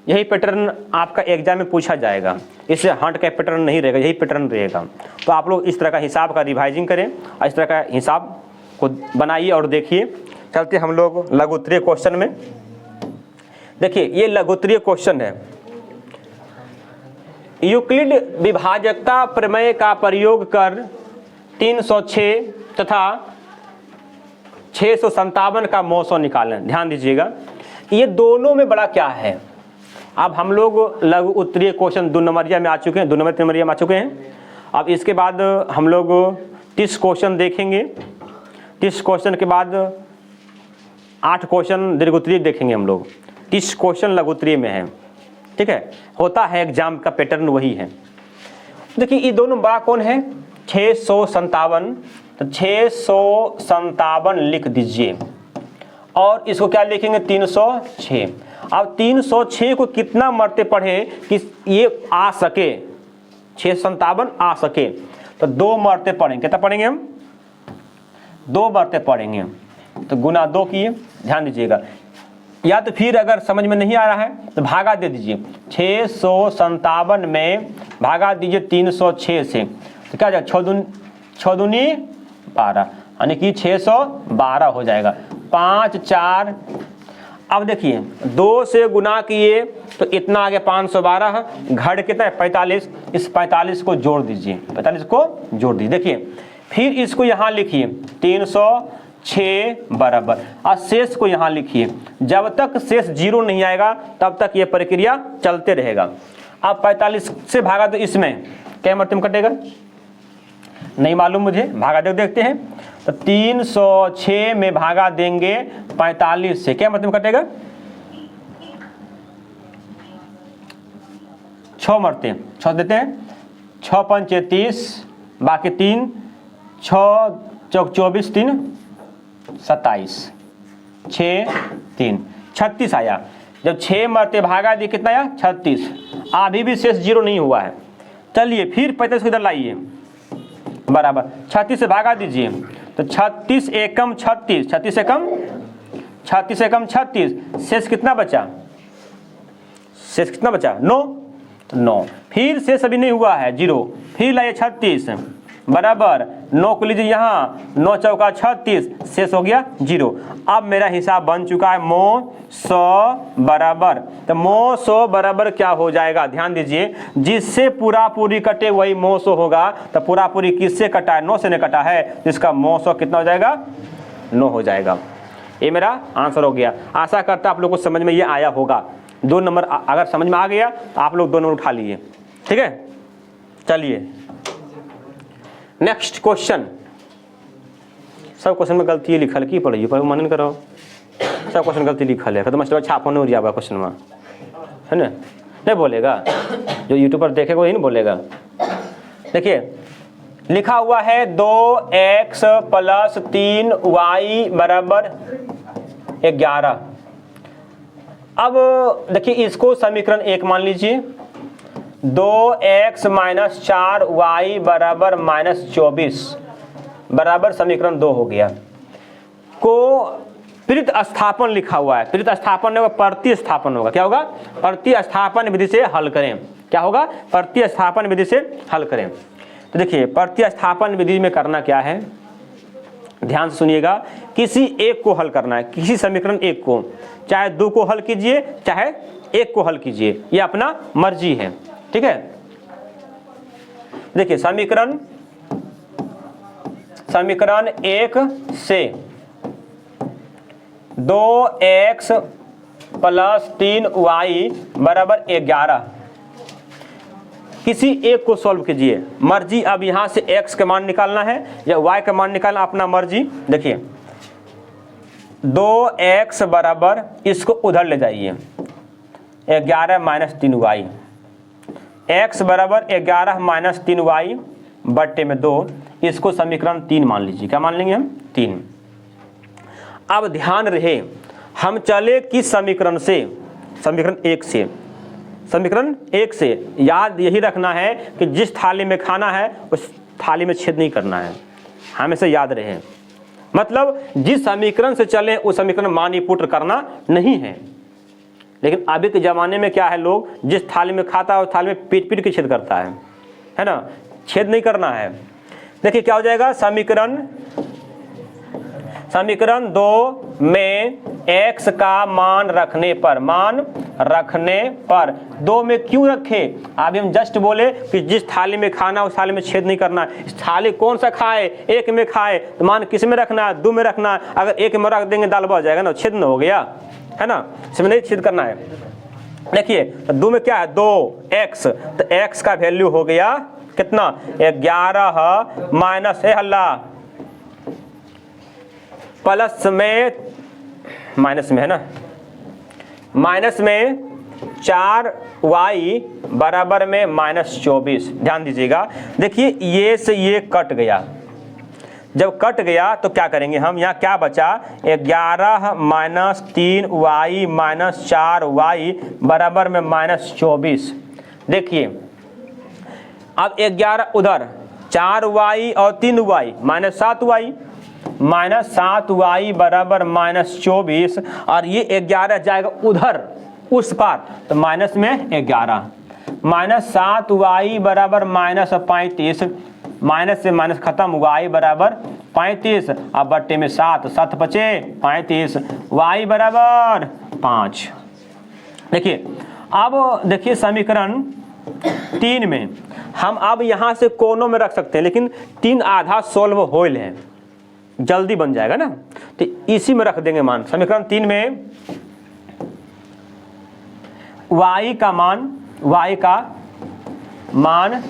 यही पैटर्न आपका एग्जाम में पूछा जाएगा, इससे हट का पैटर्न नहीं रहेगा, यही पैटर्न रहेगा। तो आप लोग इस तरह का हिसाब का रिवाइजिंग करें और इस तरह का हिसाब को बनाइए और देखिए। चलते हम लोग लघुत्तरीय क्वेश्चन में। देखिए ये लघुत्तरीय क्वेश्चन है। यूक्लिड विभाजकता प्रमेय का प्रयोग कर 306 तथा 657 का मौसो निकालें। ध्यान दीजिएगा, ये दोनों में बड़ा क्या है। अब हम लोग लघु उत्तरीय क्वेश्चन 2 नंबरिया में आ चुके हैं, 2 नंबर 3 नंबरिया में आ चुके हैं। अब इसके बाद हम लोग 30 क्वेश्चन देखेंगे। 30 क्वेश्चन के बाद 8 क्वेश्चन दीर्घोत्तरीय देखेंगे हम लोग। 30 क्वेश्चन लघुत्तरीय में है, ठीक है। होता है एग्जाम का पैटर्न वही है। देखिए ये दोनों बड़ा कौन है? 657, तो 657 लिख दीजिए और इसको क्या लिखेंगे? 306। अब 306 को कितना मरते पढ़े कि ये आ सके, 657 आ सके, तो 2 मरते पढ़ेंगे। कितना पढ़ेंगे हम? 2 मरते पढ़ेंगे। तो गुना 2 किए। ध्यान दीजिएगा, या तो फिर अगर समझ में नहीं आ रहा है तो भागा दे दीजिए। 657 में भागा दीजिए 306 से, तो क्या जाएगा? 6 दूनी 12, यानी कि 612 हो जाएगा। 5 4। अब देखिए 2 से गुना किए तो इतना आ गया 512, घड़ कितना है? 45। इस 45 को जोड़ दीजिए, 45 को जोड़ दीजिए। देखिए फिर इसको यहाँ लिखिए 306 बराबर, और शेष को यहाँ लिखिए। जब तक शेष 0 नहीं आएगा तब तक ये प्रक्रिया चलते रहेगा। अब 45 से भागा तो इसमें क्या मरतब कटेगा? नहीं मालूम मुझे, भागा देखते हैं। तो 306 में भागा देंगे 45 से, क्या मतलब कटेगा? 6 मरते, 6 देते हैं, 6 5 30, बाकी 3, 6 चौक 24, 3 27, 6 3 36 आया। जब 6 मरते भागा दिए कितना आया? 36। अभी भी शेष 0 नहीं हुआ है। चलिए फिर 45 को इधर लाइए बराबर 36 से भागा दीजिए, तो 36 एकम 36, 36 एकम 36, शेष कितना बचा? शेष कितना बचा? 9। तो 9, फिर शेष अभी नहीं हुआ है 0, फिर लाइए 36 बराबर 9 को लीजिए यहाँ, 9 चौका 36, शेष हो गया 0। अब मेरा हिसाब बन चुका है मो 100 बराबर। तो मो 100 बराबर क्या हो जाएगा? ध्यान दीजिए, जिससे पूरा पूरी कटे वही मो 100 होगा। तो पूरा पूरी किससे कटा है? 9 से नहीं कटा है, जिसका मो 100 कितना हो जाएगा? 9 हो जाएगा। ये मेरा आंसर हो गया। आशा करता आप लोग को समझ में ये आया होगा। 2 नंबर अगर समझ में आ गया तो आप लोग 2 नंबर उठा लीजिए, ठीक है। चलिए नेक्स्ट क्वेश्चन। सब क्वेश्चन में गलती लिखल की पढ़िए, पर मनन करो, सब क्वेश्चन गलती लिखल है, तो मास्टर छापा नहीं हो जाएगा क्वेश्चन में, है ना? नहीं बोलेगा, जो यूट्यूब पर देखेगा वही नहीं बोलेगा। देखिए लिखा हुआ है 2x + 3y बराबर 11। अब देखिए इसको समीकरण 1 मान लीजिए, 2x - 4y बराबर -24 बराबर समीकरण 2 हो गया। को प्रतिस्थापन लिखा हुआ है, प्रतिस्थापन होगा, प्रतिस्थापन होगा, क्या होगा? प्रतिस्थापन विधि से हल करें। क्या होगा? प्रतिस्थापन विधि से हल करें। तो देखिए प्रतिस्थापन विधि में करना क्या है, ध्यान से सुनिएगा। किसी एक को हल करना है, किसी समीकरण एक को, चाहे 2 को हल कीजिए चाहे 1 को हल कीजिए, ये अपना मर्जी है, ठीक है। देखिए समीकरण 1 से 2x + 3y बराबर 11, किसी एक को सॉल्व कीजिए, मर्जी। अब यहां से x का मान निकालना है या y का मान निकालना, अपना मर्जी। देखिए 2x बराबर, इसको उधर ले जाइए, 11 - 3y, x बराबर 11 - 3y बट्टे में 2, इसको समीकरण 3 मान लीजिए। क्या मान लेंगे हम? 3। अब ध्यान रहे, हम चले किस समीकरण से? समीकरण 1 से। समीकरण 1 से याद यही रखना है कि जिस थाली में खाना है उस थाली में छेद नहीं करना है, हमेशा याद रहे। मतलब जिस समीकरण से चले उस समीकरण मान पुट करना नहीं है। लेकिन अभी के ज़माने में क्या है, लोग जिस थाली में खाता है उस थाली में पीट पीट के छेद करता है ना? छेद नहीं करना है। देखिए क्या हो जाएगा, समीकरण 2 में x का मान रखने पर 2 में क्यों रखे? अभी हम जस्ट बोले कि जिस थाली में खाना उस थाली में छेद नहीं करना है। इस थाली कौन सा खाए? 1 में खाए, तो मान किस में रखना है? 2 में रखना है। अगर 1 में रख देंगे दाल बच जाएगा ना, छेद न हो गया, है ना? इसमें नहीं छेद करना है। देखिए तो 2 में क्या है? 2x, तो x का वैल्यू हो गया कितना? 11 माइनस हल्ला प्लस में, माइनस में है ना, माइनस में 4y बराबर में -24। ध्यान दीजिएगा। देखिए ये से ये कट गया, जब कट गया तो क्या करेंगे हम? यहाँ क्या बचा? 11 - 3y - 4y बराबर में -24। देखिए अब 11 उधर, 4y और 3y -7y, -7y बराबर -24, और ये 11 जाएगा उधर उस पार, तो माइनस में 11, -7y बराबर -35, माइनस से माइनस खत्म, y बराबर 35, अब बट्टे में 7, 7 बचे 35, y बराबर 5। देखिए अब देखिए समीकरण 3 में हम अब यहाँ से कोनों में रख सकते हैं, लेकिन 3 आधा सोल्व होल है, जल्दी बन जाएगा ना, तो इसी में रख देंगे मान। समीकरण 3 में y का मान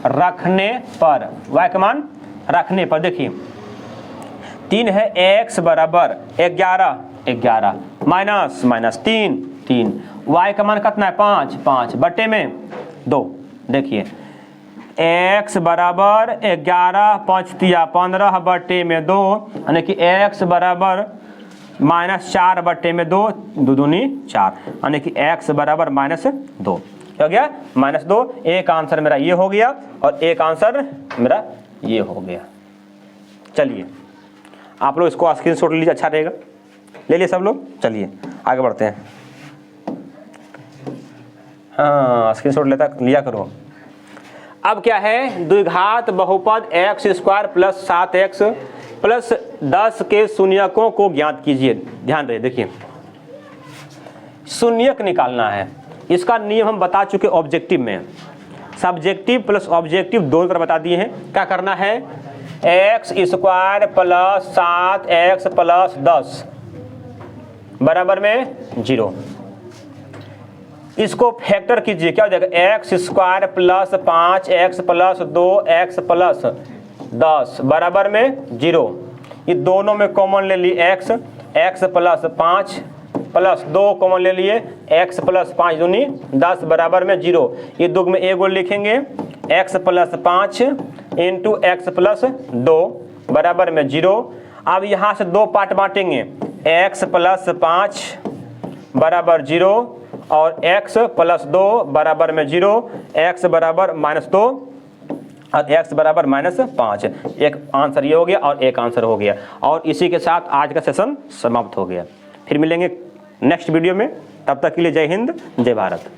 रखने पर, y का मान रखने पर, देखिए 3 है, x बराबर 11 माइनस 3, y का मान कितना है? 5 बटे में 2। देखिए x बराबर 11, 5 तिया 15 बटे में 2, यानी कि x बराबर -4 बटे में 2, 2 दूनी 4, यानी कि x बराबर -2। क्या हो गया? -2। एक आंसर मेरा ये हो गया और एक आंसर मेरा ये हो गया। चलिए आप लोग इसको स्क्रीनशॉट लीजिए, अच्छा रहेगा, ले लिए सब लोग। चलिए आगे बढ़ते हैं। हाँ स्क्रीनशॉट लिया करो। अब क्या है? द्विघात बहुपद x² + 7x + 10 के शून्यकों को ज्ञात कीजिए। ध्यान रहे, देखिए शून्यक निकालना है। इसका नियम हम बता चुके ऑब्जेक्टिव में, सब्जेक्टिव प्लस ऑब्जेक्टिव दोनों तरह बता दिए हैं। क्या करना है? x² + 7x + 10 बराबर में 0। इसको फैक्टर कीजिए, क्या हो जाएगा, x square plus 5x plus 2x plus 10 बराबर में 0। ये दोनों में कॉमन ले लिए x प्लस 5 प्लस 2 कॉमन ले लिए, x प्लस 5 दूनी 10 बराबर में 0। ये दो में एगो लिखेंगे x plus 5 into x plus 2 बराबर में 0। अब यहाँ से दो पार्ट बांटेंगे, x प्लस 5 बराबर 0 और x प्लस 2 बराबर में 0, x बराबर -2 और x बराबर -5। एक आंसर ये हो गया और एक आंसर हो गया, और इसी के साथ आज का सेशन समाप्त हो गया। फिर मिलेंगे नेक्स्ट वीडियो में, तब तक के लिए जय हिंद जय भारत।